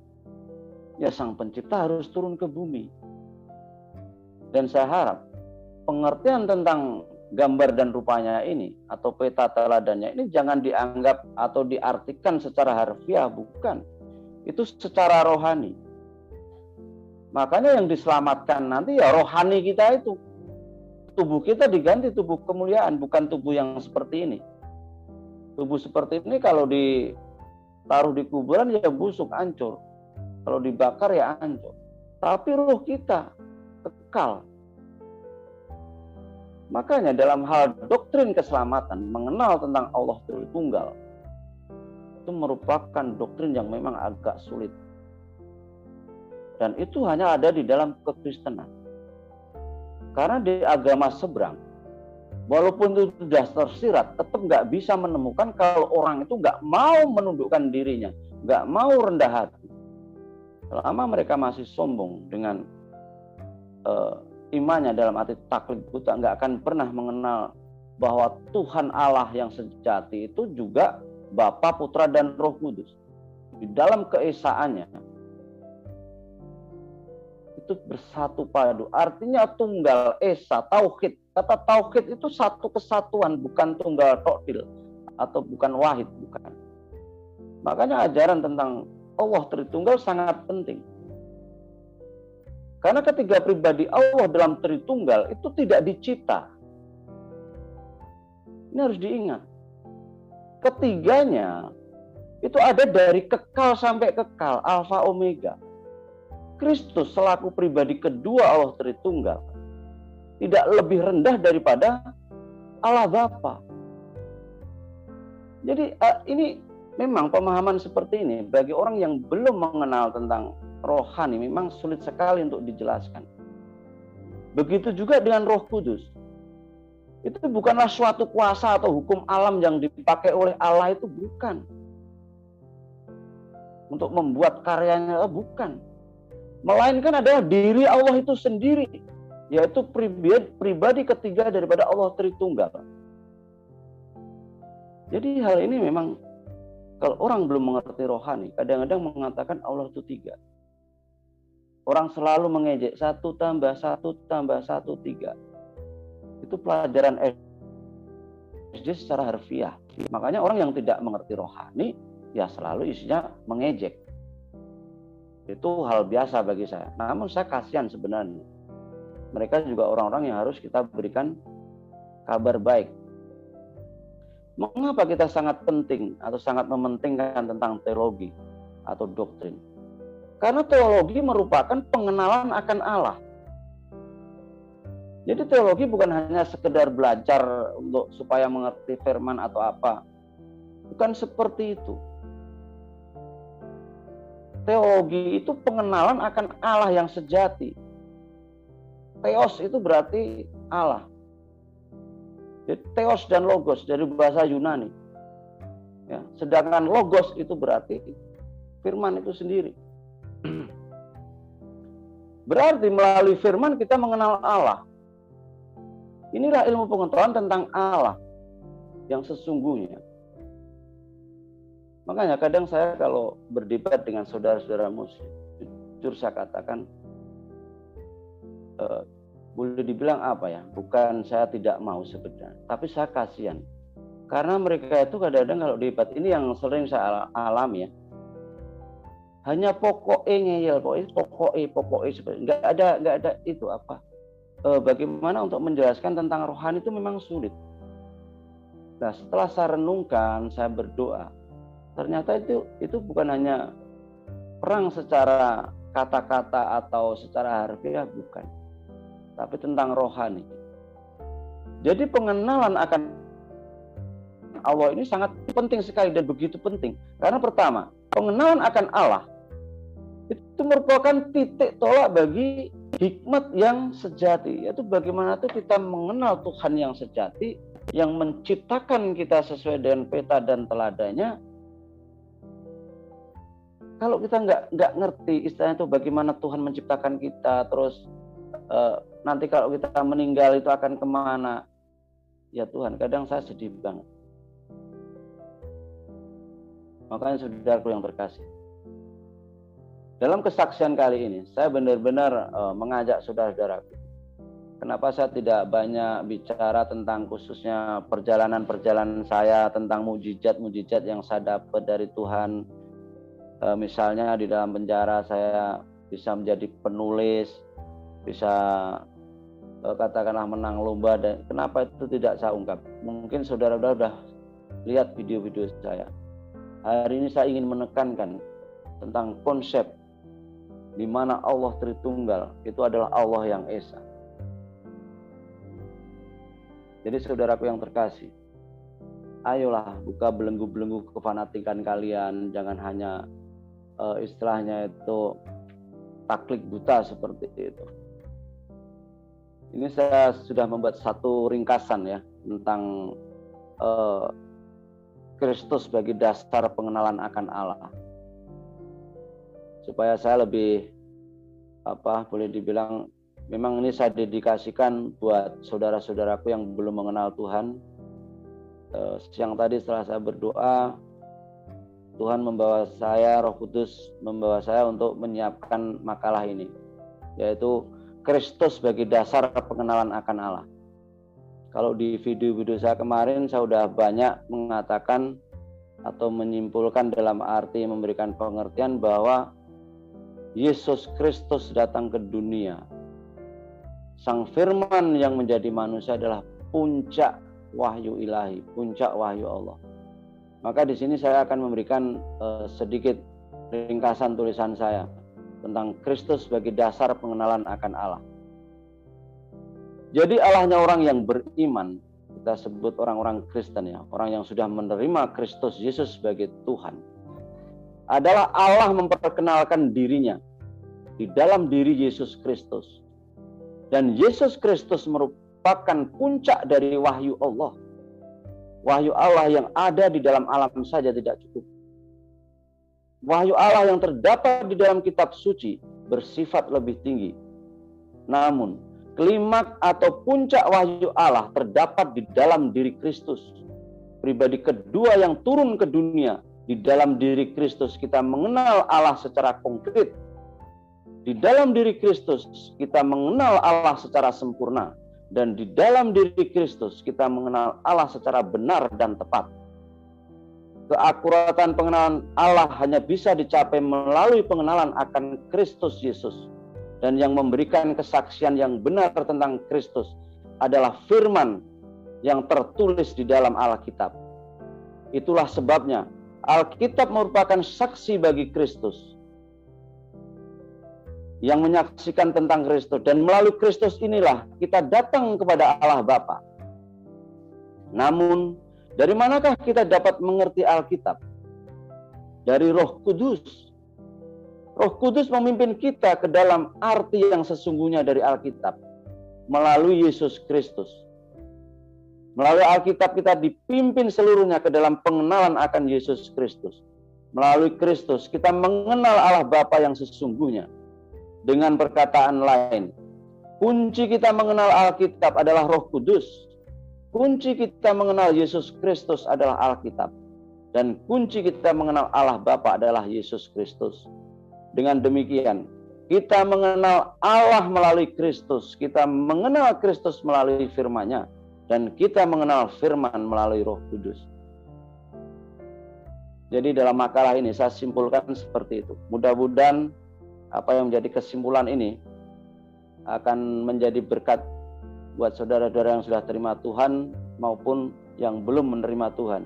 B: Ya, sang pencipta harus turun ke bumi. Dan saya harap pengertian tentang gambar dan rupanya ini atau peta teladannya ini jangan dianggap atau diartikan secara harfiah, bukan. Itu secara rohani. Makanya yang diselamatkan nanti ya rohani kita itu. Tubuh kita diganti tubuh kemuliaan, bukan tubuh yang seperti ini. Tubuh seperti ini kalau ditaruh di kuburan ya busuk, hancur. Kalau dibakar ya hancur. Tapi ruh kita kekal. Makanya dalam hal doktrin keselamatan, mengenal tentang Allah Tritunggal, itu merupakan doktrin yang memang agak sulit. Dan itu hanya ada di dalam kekristenan. Karena di agama seberang, walaupun itu sudah tersirat, tetap nggak bisa menemukan kalau orang itu nggak mau menundukkan dirinya, nggak mau rendah hati. Selama mereka masih sombong dengan imannya dalam arti taklid buta, nggak akan pernah mengenal bahwa Tuhan Allah yang sejati itu juga Bapa, Putra, dan Roh Kudus. Di dalam keesaannya, itu bersatu padu. Artinya tunggal esa, tauhid. Kata tauhid itu satu kesatuan, bukan tunggal tokdil atau bukan wahid, bukan. Makanya ajaran tentang Allah Tritunggal sangat penting. Karena ketiga pribadi Allah dalam Tritunggal itu tidak dicipta. Ini harus diingat. Ketiganya itu ada dari kekal sampai kekal, Alfa Omega. Kristus selaku pribadi kedua Allah Tritunggal tidak lebih rendah daripada Allah Bapa. Jadi ini memang pemahaman seperti ini bagi orang yang belum mengenal tentang rohani memang sulit sekali untuk dijelaskan. Begitu juga dengan Roh Kudus. Itu bukanlah suatu kuasa atau hukum alam yang dipakai oleh Allah, itu bukan. Untuk membuat karyanya, bukan. Melainkan adalah diri Allah itu sendiri, yaitu pribadi ketiga daripada Allah Tritunggal. Jadi hal ini memang kalau orang belum mengerti rohani, kadang-kadang mengatakan Allah itu tiga. Orang selalu mengejek 1 tambah 1 tambah 1 3. Itu pelajaran SD secara harfiah. Makanya orang yang tidak mengerti rohani, ya selalu isinya mengejek. Itu hal biasa bagi saya. Namun saya kasihan sebenarnya. Mereka juga orang-orang yang harus kita berikan kabar baik. Mengapa kita sangat penting atau sangat mementingkan tentang teologi atau doktrin? Karena teologi merupakan pengenalan akan Allah. Jadi teologi bukan hanya sekedar belajar untuk supaya mengerti firman atau apa. Bukan seperti itu. Teologi itu pengenalan akan Allah yang sejati. Theos itu berarti Allah. Jadi theos dan logos dari bahasa Yunani. Ya, sedangkan logos itu berarti firman itu sendiri. Berarti melalui firman kita mengenal Allah. Inilah ilmu pengetahuan tentang Allah yang sesungguhnya. Makanya kadang saya kalau berdebat dengan saudara-saudara muslim, jujur saya katakan, boleh dibilang apa ya, bukan saya tidak mau sebenarnya, tapi saya kasihan. Karena mereka itu kadang-kadang kalau debat ini yang sering saya alami ya, hanya pokoknya ngeyel, pokoknya seperti nggak ada itu apa. Bagaimana untuk menjelaskan tentang rohani itu memang sulit. Nah, setelah saya renungkan, saya berdoa, ternyata itu bukan hanya perang secara kata-kata atau secara harfiah, bukan, tapi tentang rohani. Jadi pengenalan akan Allah ini sangat penting sekali dan begitu penting. Karena pertama, pengenalan akan Allah itu merupakan titik tolak bagi hikmat yang sejati, yaitu bagaimana itu kita mengenal Tuhan yang sejati, yang menciptakan kita sesuai dengan peta dan teladannya. Kalau kita nggak ngerti istilahnya itu bagaimana Tuhan menciptakan kita, terus nanti kalau kita meninggal itu akan kemana, ya Tuhan, kadang saya sedih banget. Makanya saudaraku yang terkasih, dalam kesaksian kali ini saya benar-benar mengajak saudara-saudaraku. Kenapa saya tidak banyak bicara tentang khususnya perjalanan-perjalanan saya, tentang mujizat-mujizat yang saya dapat dari Tuhan. Misalnya di dalam penjara saya bisa menjadi penulis, bisa katakanlah menang lomba, dan kenapa itu tidak saya ungkap? Mungkin saudara-saudara sudah lihat video-video saya. Hari ini saya ingin menekankan tentang konsep di mana Allah Tritunggal itu adalah Allah yang Esa. Jadi saudaraku yang terkasih, ayolah buka belenggu-belenggu kefanatikan kalian, jangan hanya istilahnya itu taklik buta seperti itu. Ini saya sudah membuat satu ringkasan ya tentang Kristus sebagai dasar pengenalan akan Allah. Supaya saya lebih boleh dibilang memang ini saya dedikasikan buat saudara-saudaraku yang belum mengenal Tuhan. Siang tadi setelah saya berdoa, Tuhan membawa saya, Roh Kudus membawa saya untuk menyiapkan makalah ini. yaitu Kristus sebagai dasar pengenalan akan Allah. Kalau di video-video saya kemarin, saya sudah banyak mengatakan atau menyimpulkan dalam arti memberikan pengertian bahwa Yesus Kristus datang ke dunia. Sang Firman yang menjadi manusia adalah puncak wahyu ilahi, puncak wahyu Allah. Maka di sini saya akan memberikan sedikit ringkasan tulisan saya tentang Kristus sebagai dasar pengenalan akan Allah. Jadi Allahnya orang yang beriman, kita sebut orang-orang Kristen ya, orang yang sudah menerima Kristus Yesus sebagai Tuhan, adalah Allah memperkenalkan dirinya di dalam diri Yesus Kristus. Dan Yesus Kristus merupakan puncak dari wahyu Allah. Wahyu Allah yang ada di dalam alam saja tidak cukup. Wahyu Allah yang terdapat di dalam kitab suci bersifat lebih tinggi. Namun, klimaks atau puncak wahyu Allah terdapat di dalam diri Kristus. Pribadi kedua yang turun ke dunia. Di dalam diri Kristus kita mengenal Allah secara konkret. Di dalam diri Kristus kita mengenal Allah secara sempurna. Dan di dalam diri Kristus kita mengenal Allah secara benar dan tepat. Keakuratan pengenalan Allah hanya bisa dicapai melalui pengenalan akan Kristus Yesus. Dan yang memberikan kesaksian yang benar tentang Kristus adalah firman yang tertulis di dalam Alkitab. Itulah sebabnya Alkitab merupakan saksi bagi Kristus, yang menyaksikan tentang Kristus. Dan melalui Kristus inilah kita datang kepada Allah Bapa. Namun, dari manakah kita dapat mengerti Alkitab? Dari Roh Kudus. Roh Kudus memimpin kita ke dalam arti yang sesungguhnya dari Alkitab. Melalui Yesus Kristus. Melalui Alkitab kita dipimpin seluruhnya ke dalam pengenalan akan Yesus Kristus. Melalui Kristus kita mengenal Allah Bapa yang sesungguhnya. Dengan perkataan lain, kunci kita mengenal Alkitab adalah Roh Kudus. Kunci kita mengenal Yesus Kristus adalah Alkitab. Dan kunci kita mengenal Allah Bapa adalah Yesus Kristus. Dengan demikian, kita mengenal Allah melalui Kristus. Kita mengenal Kristus melalui firman-Nya. Dan kita mengenal firman melalui Roh Kudus. Jadi dalam makalah ini saya simpulkan seperti itu. Mudah-mudahan apa yang menjadi kesimpulan ini akan menjadi berkat buat saudara-saudara yang sudah terima Tuhan maupun yang belum menerima Tuhan.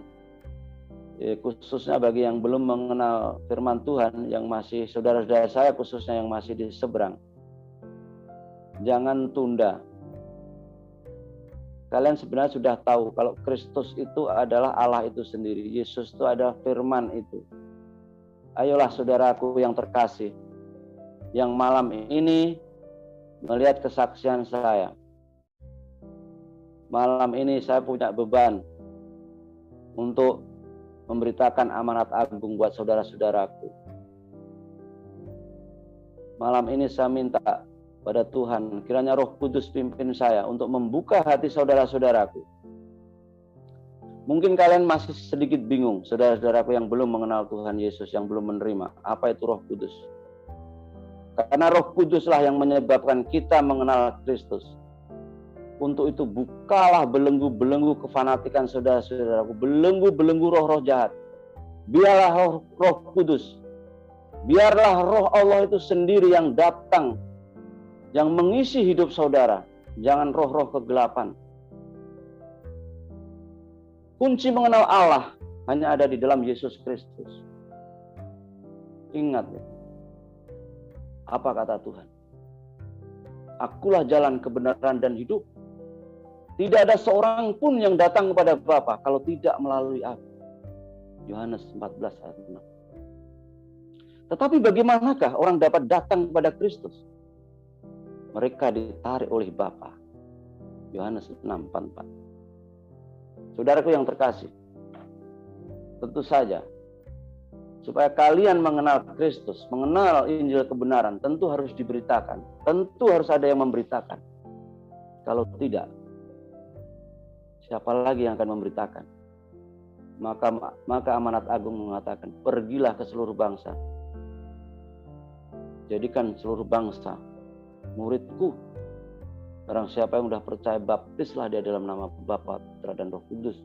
B: Khususnya bagi yang belum mengenal firman Tuhan, yang masih saudara-saudara saya khususnya yang masih di seberang. Jangan tunda. Kalian sebenarnya sudah tahu kalau Kristus itu adalah Allah itu sendiri. Yesus itu adalah firman itu. Ayolah saudaraku yang terkasih, yang malam ini melihat kesaksian saya. Malam ini saya punya beban untuk memberitakan amanat agung buat saudara-saudaraku. Malam ini saya minta pada Tuhan, kiranya Roh Kudus pimpin saya untuk membuka hati saudara-saudaraku. Mungkin kalian masih sedikit bingung, saudara-saudaraku yang belum mengenal Tuhan Yesus, yang belum menerima. Apa itu Roh Kudus? Karena Roh Kuduslah yang menyebabkan kita mengenal Kristus. Untuk itu bukalah belenggu-belenggu kefanatikan saudara-saudaraku, belenggu-belenggu roh-roh jahat. Biarlah Roh Kudus, biarlah Roh Allah itu sendiri yang datang, yang mengisi hidup saudara. Jangan roh-roh kegelapan. Kunci mengenal Allah hanya ada di dalam Yesus Kristus. Ingat ya. Apa kata Tuhan? Akulah jalan kebenaran dan hidup. Tidak ada seorang pun yang datang kepada Bapa kalau tidak melalui aku. Yohanes 14 ayat 6. Tetapi bagaimanakah orang dapat datang kepada Kristus? Mereka ditarik oleh Bapa. Yohanes 6:44. Saudaraku yang terkasih, tentu saja supaya kalian mengenal Kristus, mengenal Injil kebenaran, tentu harus diberitakan. Tentu harus ada yang memberitakan. Kalau tidak, siapa lagi yang akan memberitakan? Maka amanat agung mengatakan, pergilah ke seluruh bangsa. Jadikan seluruh bangsa muridku. Barang siapa yang sudah percaya, baptislah dia dalam nama Bapa, Putra, dan Roh Kudus.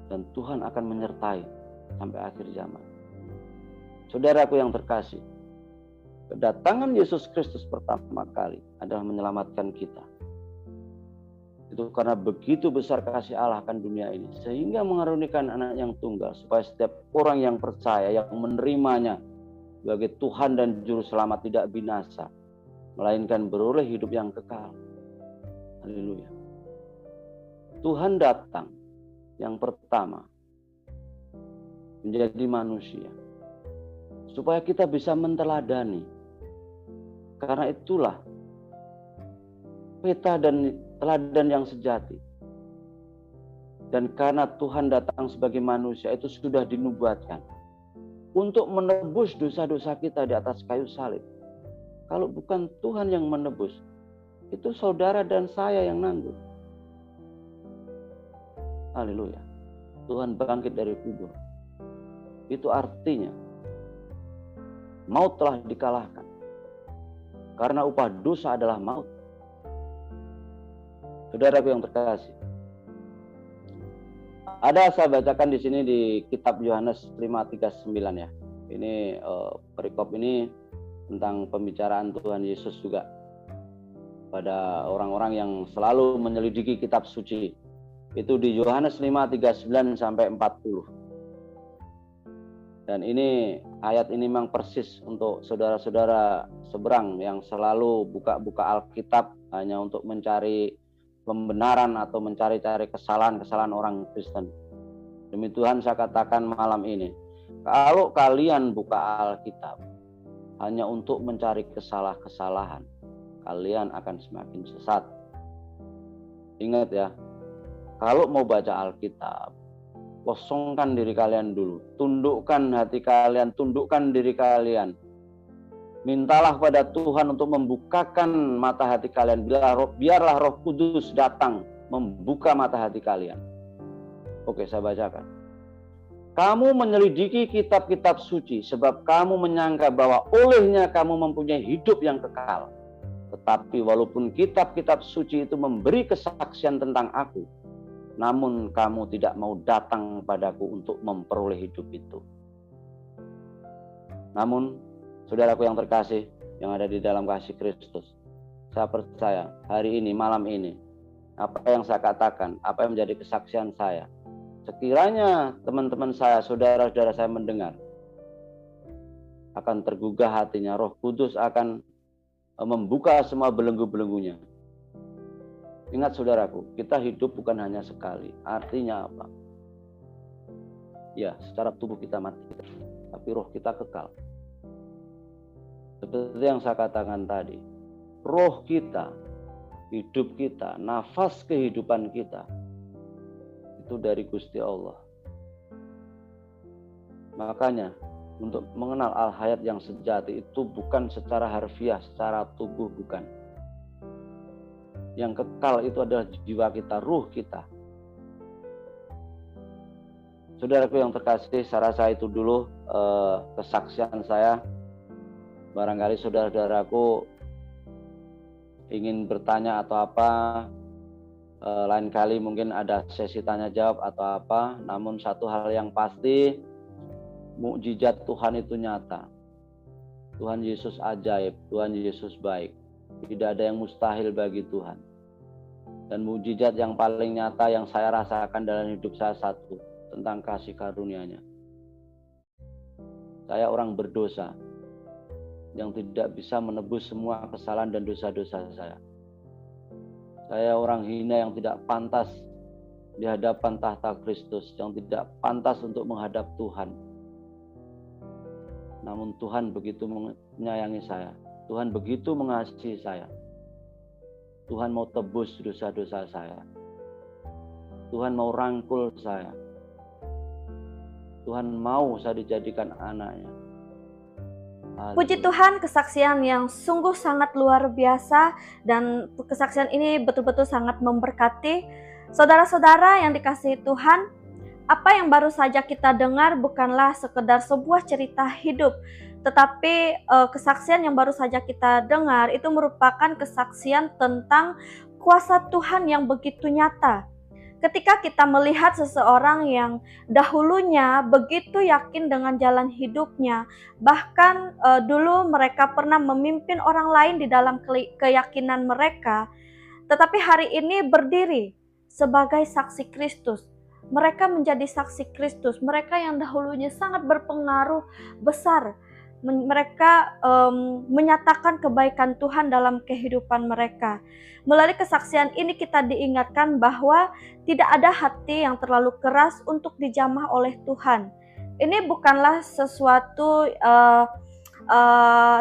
B: Dan Tuhan akan menyertai sampai akhir zaman. Saudaraku yang terkasih, kedatangan Yesus Kristus pertama kali adalah menyelamatkan kita. Itu karena begitu besar kasih Allah akan dunia ini, sehingga mengarunikan anak yang tunggal, supaya setiap orang yang percaya, yang menerimanya sebagai Tuhan dan Juru Selamat, tidak binasa, melainkan beroleh hidup yang kekal. Haleluya. Tuhan datang yang pertama menjadi manusia, supaya kita bisa menteladani. Karena itulah peta dan teladan yang sejati. Dan karena Tuhan datang sebagai manusia, itu sudah dinubuatkan untuk menebus dosa-dosa kita di atas kayu salib. Kalau bukan Tuhan yang menebus, itu saudara dan saya yang nanggung. Haleluya. Tuhan bangkit dari kubur. Itu artinya maut telah dikalahkan. Karena upah dosa adalah maut. Saudaraku yang terkasih, ada saya bacakan di sini di kitab Yohanes 5:39 ya. Ini perikop ini tentang pembicaraan Tuhan Yesus juga pada orang-orang yang selalu menyelidiki kitab suci. Itu di Yohanes 5:39 sampai 40. Dan ini ayat ini memang persis untuk saudara-saudara seberang yang selalu buka-buka Alkitab hanya untuk mencari pembenaran atau mencari-cari kesalahan-kesalahan orang Kristen. Demi Tuhan saya katakan malam ini, kalau kalian buka Alkitab hanya untuk mencari kesalahan-kesalahan, kalian akan semakin sesat. Ingat ya, kalau mau baca Alkitab, kosongkan diri kalian dulu, tundukkan hati kalian, tundukkan diri kalian. Mintalah pada Tuhan untuk membukakan mata hati kalian. Biarlah Roh Kudus datang membuka mata hati kalian. Oke, saya bacakan. Kamu menyelidiki kitab-kitab suci sebab kamu menyangka bahwa olehnya kamu mempunyai hidup yang kekal. Tetapi walaupun kitab-kitab suci itu memberi kesaksian tentang aku, namun kamu tidak mau datang padaku untuk memperoleh hidup itu. Namun, saudaraku yang terkasih, yang ada di dalam kasih Kristus, saya percaya hari ini, malam ini, apa yang saya katakan, apa yang menjadi kesaksian saya, sekiranya teman-teman saya, saudara-saudara saya mendengar, akan tergugah hatinya, Roh Kudus akan membuka semua belenggu-belenggunya. Ingat saudaraku, kita hidup bukan hanya sekali. Artinya apa? Ya, secara tubuh kita mati, tapi roh kita kekal. Seperti yang saya katakan tadi, roh kita, hidup kita, nafas kehidupan kita, itu dari Gusti Allah. Makanya, untuk mengenal al-hayat yang sejati itu bukan secara harfiah, secara tubuh bukan. Yang kekal itu adalah jiwa kita, ruh kita. Saudaraku yang terkasih, saya rasa itu dulu kesaksian saya. Barangkali saudara-saudaraku ingin bertanya atau apa, lain kali mungkin ada sesi tanya jawab atau apa. Namun satu hal yang pasti, mukjizat Tuhan itu nyata. Tuhan Yesus ajaib, Tuhan Yesus baik. Tidak ada yang mustahil bagi Tuhan. Dan mukjizat yang paling nyata yang saya rasakan dalam hidup saya satu, tentang kasih karunia-Nya. Saya orang berdosa yang tidak bisa menebus semua kesalahan dan dosa-dosa saya. Saya orang hina yang tidak pantas di hadapan tahta Kristus, yang tidak pantas untuk menghadap Tuhan. Namun Tuhan begitu menyayangi saya. Tuhan begitu mengasihi saya. Tuhan mau tebus dosa-dosa saya. Tuhan mau rangkul saya. Tuhan mau saya dijadikan anaknya.
A: Puji Tuhan, kesaksian yang sungguh sangat luar biasa, dan kesaksian ini betul-betul sangat memberkati. Saudara-saudara yang dikasihi Tuhan, apa yang baru saja kita dengar bukanlah sekedar sebuah cerita hidup, Tetapi kesaksian yang baru saja kita dengar itu merupakan kesaksian tentang kuasa Tuhan yang begitu nyata. Ketika kita melihat seseorang yang dahulunya begitu yakin dengan jalan hidupnya, bahkan dulu mereka pernah memimpin orang lain di dalam keyakinan mereka, tetapi hari ini berdiri sebagai saksi Kristus. Mereka menjadi saksi Kristus. Mereka yang dahulunya sangat berpengaruh besar, mereka menyatakan kebaikan Tuhan dalam kehidupan mereka. Melalui kesaksian ini kita diingatkan bahwa tidak ada hati yang terlalu keras untuk dijamah oleh Tuhan. Ini bukanlah sesuatu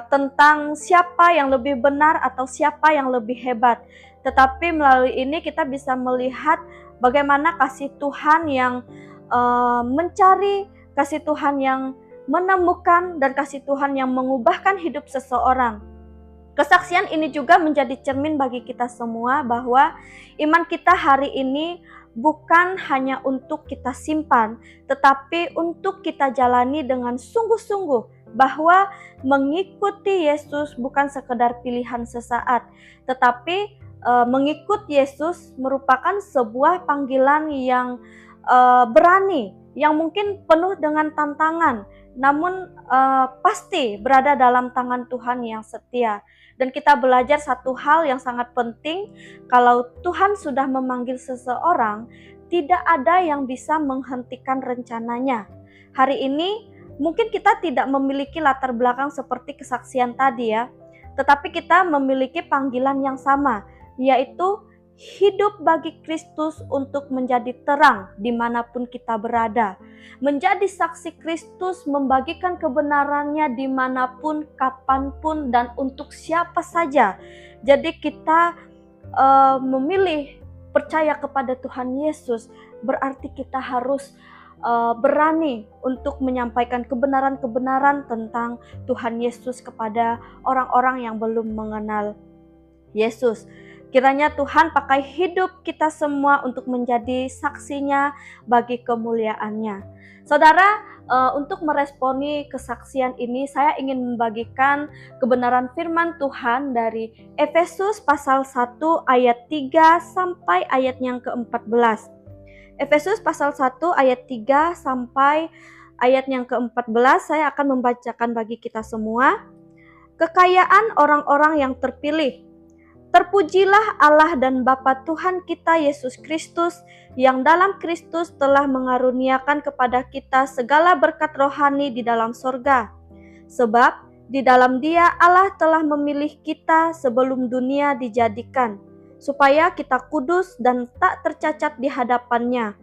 A: tentang siapa yang lebih benar atau siapa yang lebih hebat. Tetapi melalui ini kita bisa melihat bagaimana kasih Tuhan yang mencari, kasih Tuhan yang menemukan, dan kasih Tuhan yang mengubahkan hidup seseorang. Kesaksian ini juga menjadi cermin bagi kita semua bahwa iman kita hari ini bukan hanya untuk kita simpan, tetapi untuk kita jalani dengan sungguh-sungguh, bahwa mengikuti Yesus bukan sekedar pilihan sesaat, tetapi mengikut Yesus merupakan sebuah panggilan yang berani, yang mungkin penuh dengan tantangan, namun pasti berada dalam tangan Tuhan yang setia. Dan kita belajar satu hal yang sangat penting, kalau Tuhan sudah memanggil seseorang, tidak ada yang bisa menghentikan rencananya. Hari ini mungkin kita tidak memiliki latar belakang seperti kesaksian tadi ya, tetapi kita memiliki panggilan yang sama, yaitu hidup bagi Kristus untuk menjadi terang dimanapun kita berada. Menjadi saksi Kristus, membagikan kebenarannya dimanapun, kapanpun, dan untuk siapa saja. Jadi kita memilih percaya kepada Tuhan Yesus, berarti kita harus berani untuk menyampaikan kebenaran-kebenaran tentang Tuhan Yesus kepada orang-orang yang belum mengenal Yesus. Kiranya Tuhan pakai hidup kita semua untuk menjadi saksinya bagi kemuliaannya. Saudara, untuk meresponi kesaksian ini, saya ingin membagikan kebenaran firman Tuhan dari Efesus pasal 1 ayat 3 sampai ayat yang ke-14. Efesus pasal 1 ayat 3 sampai ayat yang ke-14, saya akan membacakan bagi kita semua. Kekayaan orang-orang yang terpilih. Terpujilah Allah dan Bapa Tuhan kita Yesus Kristus, yang dalam Kristus telah mengaruniakan kepada kita segala berkat rohani di dalam sorga. Sebab di dalam Dia Allah telah memilih kita sebelum dunia dijadikan, supaya kita kudus dan tak tercacat di hadapan-Nya.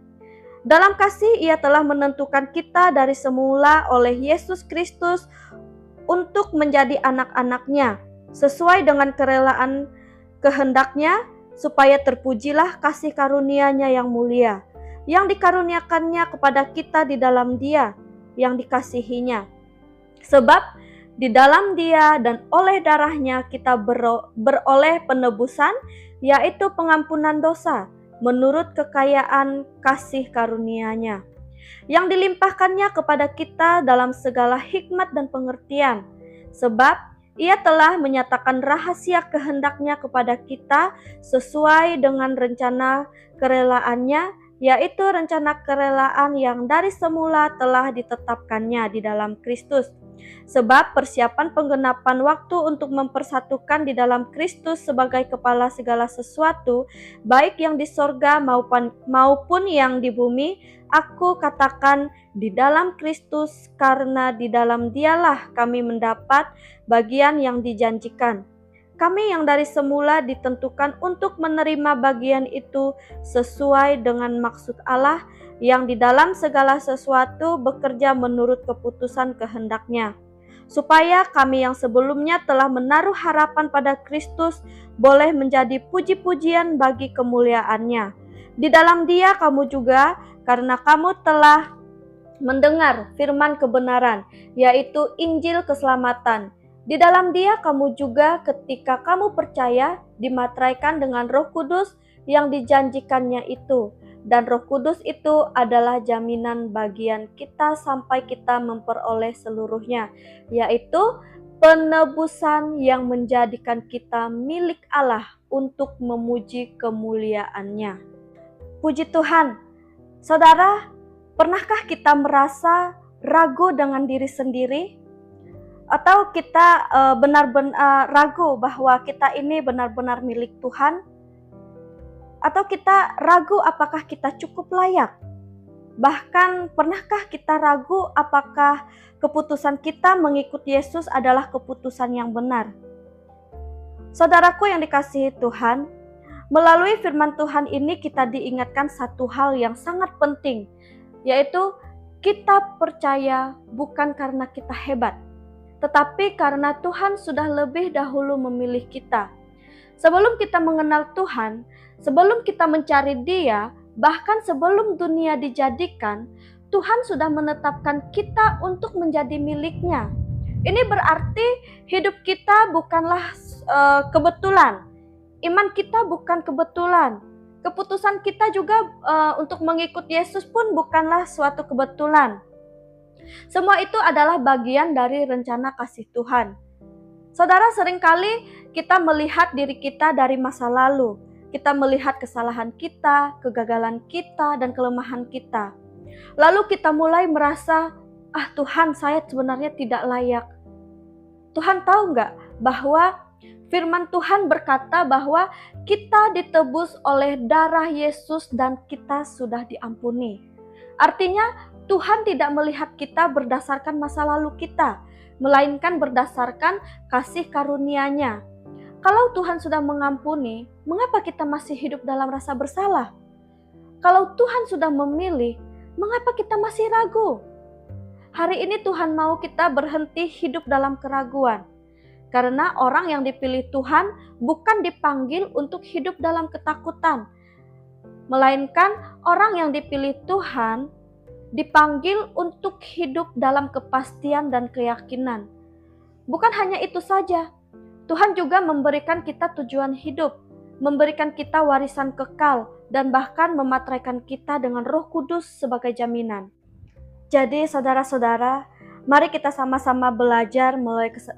A: Dalam kasih Ia telah menentukan kita dari semula oleh Yesus Kristus untuk menjadi anak-anak-Nya, sesuai dengan kerelaan kehendak-Nya, supaya terpujilah kasih karunia-Nya yang mulia, yang dikaruniakannya kepada kita di dalam Dia, yang dikasihinya. Sebab di dalam Dia dan oleh darah-Nya kita beroleh penebusan, yaitu pengampunan dosa, menurut kekayaan kasih karunia-Nya, yang dilimpahkannya kepada kita dalam segala hikmat dan pengertian. Sebab Ia telah menyatakan rahasia kehendak-Nya kepada kita sesuai dengan rencana kerelaannya, yaitu rencana kerelaan yang dari semula telah ditetapkannya di dalam Kristus. Sebab persiapan penggenapan waktu untuk mempersatukan di dalam Kristus sebagai kepala segala sesuatu, baik yang di sorga maupun yang di bumi, aku katakan di dalam Kristus, karena di dalam Dialah kami mendapat bagian yang dijanjikan. Kami yang dari semula ditentukan untuk menerima bagian itu sesuai dengan maksud Allah yang di dalam segala sesuatu bekerja menurut keputusan kehendak-Nya, supaya kami yang sebelumnya telah menaruh harapan pada Kristus boleh menjadi puji-pujian bagi kemuliaan-Nya. Di dalam Dia kamu juga, karena kamu telah mendengar firman kebenaran, yaitu Injil keselamatan. Di dalam Dia kamu juga ketika kamu percaya dimateraikan dengan Roh Kudus yang dijanjikannya itu, Dan Roh Kudus itu adalah jaminan bagian kita sampai kita memperoleh seluruhnya, yaitu penebusan yang menjadikan kita milik Allah untuk memuji kemuliaannya. Puji Tuhan. Saudara, pernahkah kita merasa ragu dengan diri sendiri? Atau kita benar-benar ragu bahwa kita ini benar-benar milik Tuhan? Atau kita ragu apakah kita cukup layak? Bahkan pernahkah kita ragu apakah keputusan kita mengikut Yesus adalah keputusan yang benar? Saudaraku yang dikasihi Tuhan, melalui firman Tuhan ini kita diingatkan satu hal yang sangat penting, yaitu kita percaya bukan karena kita hebat, tetapi karena Tuhan sudah lebih dahulu memilih kita. Sebelum kita mengenal Tuhan, sebelum kita mencari Dia, bahkan sebelum dunia dijadikan, Tuhan sudah menetapkan kita untuk menjadi milik-Nya. Ini berarti hidup kita bukanlah kebetulan. Iman kita bukan kebetulan. Keputusan kita juga untuk mengikut Yesus pun bukanlah suatu kebetulan. Semua itu adalah bagian dari rencana kasih Tuhan. Saudara, seringkali kita melihat diri kita dari masa lalu. Kita melihat kesalahan kita, kegagalan kita, dan kelemahan kita. Lalu kita mulai merasa, Tuhan, saya sebenarnya tidak layak. Tuhan tahu nggak bahwa firman Tuhan berkata bahwa kita ditebus oleh darah Yesus dan kita sudah diampuni. Artinya Tuhan tidak melihat kita berdasarkan masa lalu kita, melainkan berdasarkan kasih karunia-Nya. Kalau Tuhan sudah mengampuni, mengapa kita masih hidup dalam rasa bersalah? Kalau Tuhan sudah memilih, mengapa kita masih ragu? Hari ini Tuhan mau kita berhenti hidup dalam keraguan. Karena orang yang dipilih Tuhan bukan dipanggil untuk hidup dalam ketakutan, melainkan orang yang dipilih Tuhan dipanggil untuk hidup dalam kepastian dan keyakinan. Bukan hanya itu saja, Tuhan juga memberikan kita tujuan hidup, memberikan kita warisan kekal, dan bahkan memateraikan kita dengan Roh Kudus sebagai jaminan. Jadi saudara-saudara, mari kita sama-sama belajar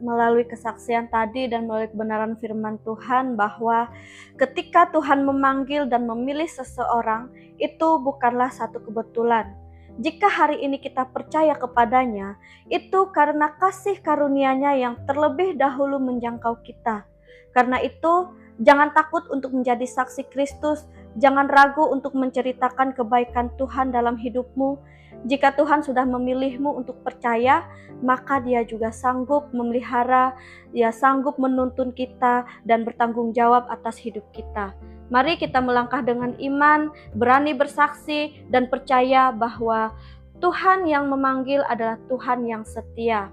A: melalui kesaksian tadi dan melalui kebenaran firman Tuhan bahwa ketika Tuhan memanggil dan memilih seseorang, itu bukanlah satu kebetulan. Jika hari ini kita percaya kepadanya, itu karena kasih karunia-Nya yang terlebih dahulu menjangkau kita. Karena itu, jangan takut untuk menjadi saksi Kristus, jangan ragu untuk menceritakan kebaikan Tuhan dalam hidupmu. Jika Tuhan sudah memilihmu untuk percaya, maka Dia juga sanggup memelihara, Dia sanggup menuntun kita dan bertanggung jawab atas hidup kita. Mari kita melangkah dengan iman, berani bersaksi, dan percaya bahwa Tuhan yang memanggil adalah Tuhan yang setia.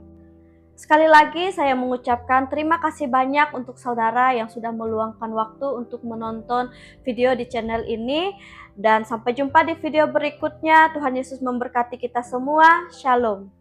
A: Sekali lagi saya mengucapkan terima kasih banyak untuk saudara yang sudah meluangkan waktu untuk menonton video di channel ini. Dan sampai jumpa di video berikutnya. Tuhan Yesus memberkati kita semua. Shalom.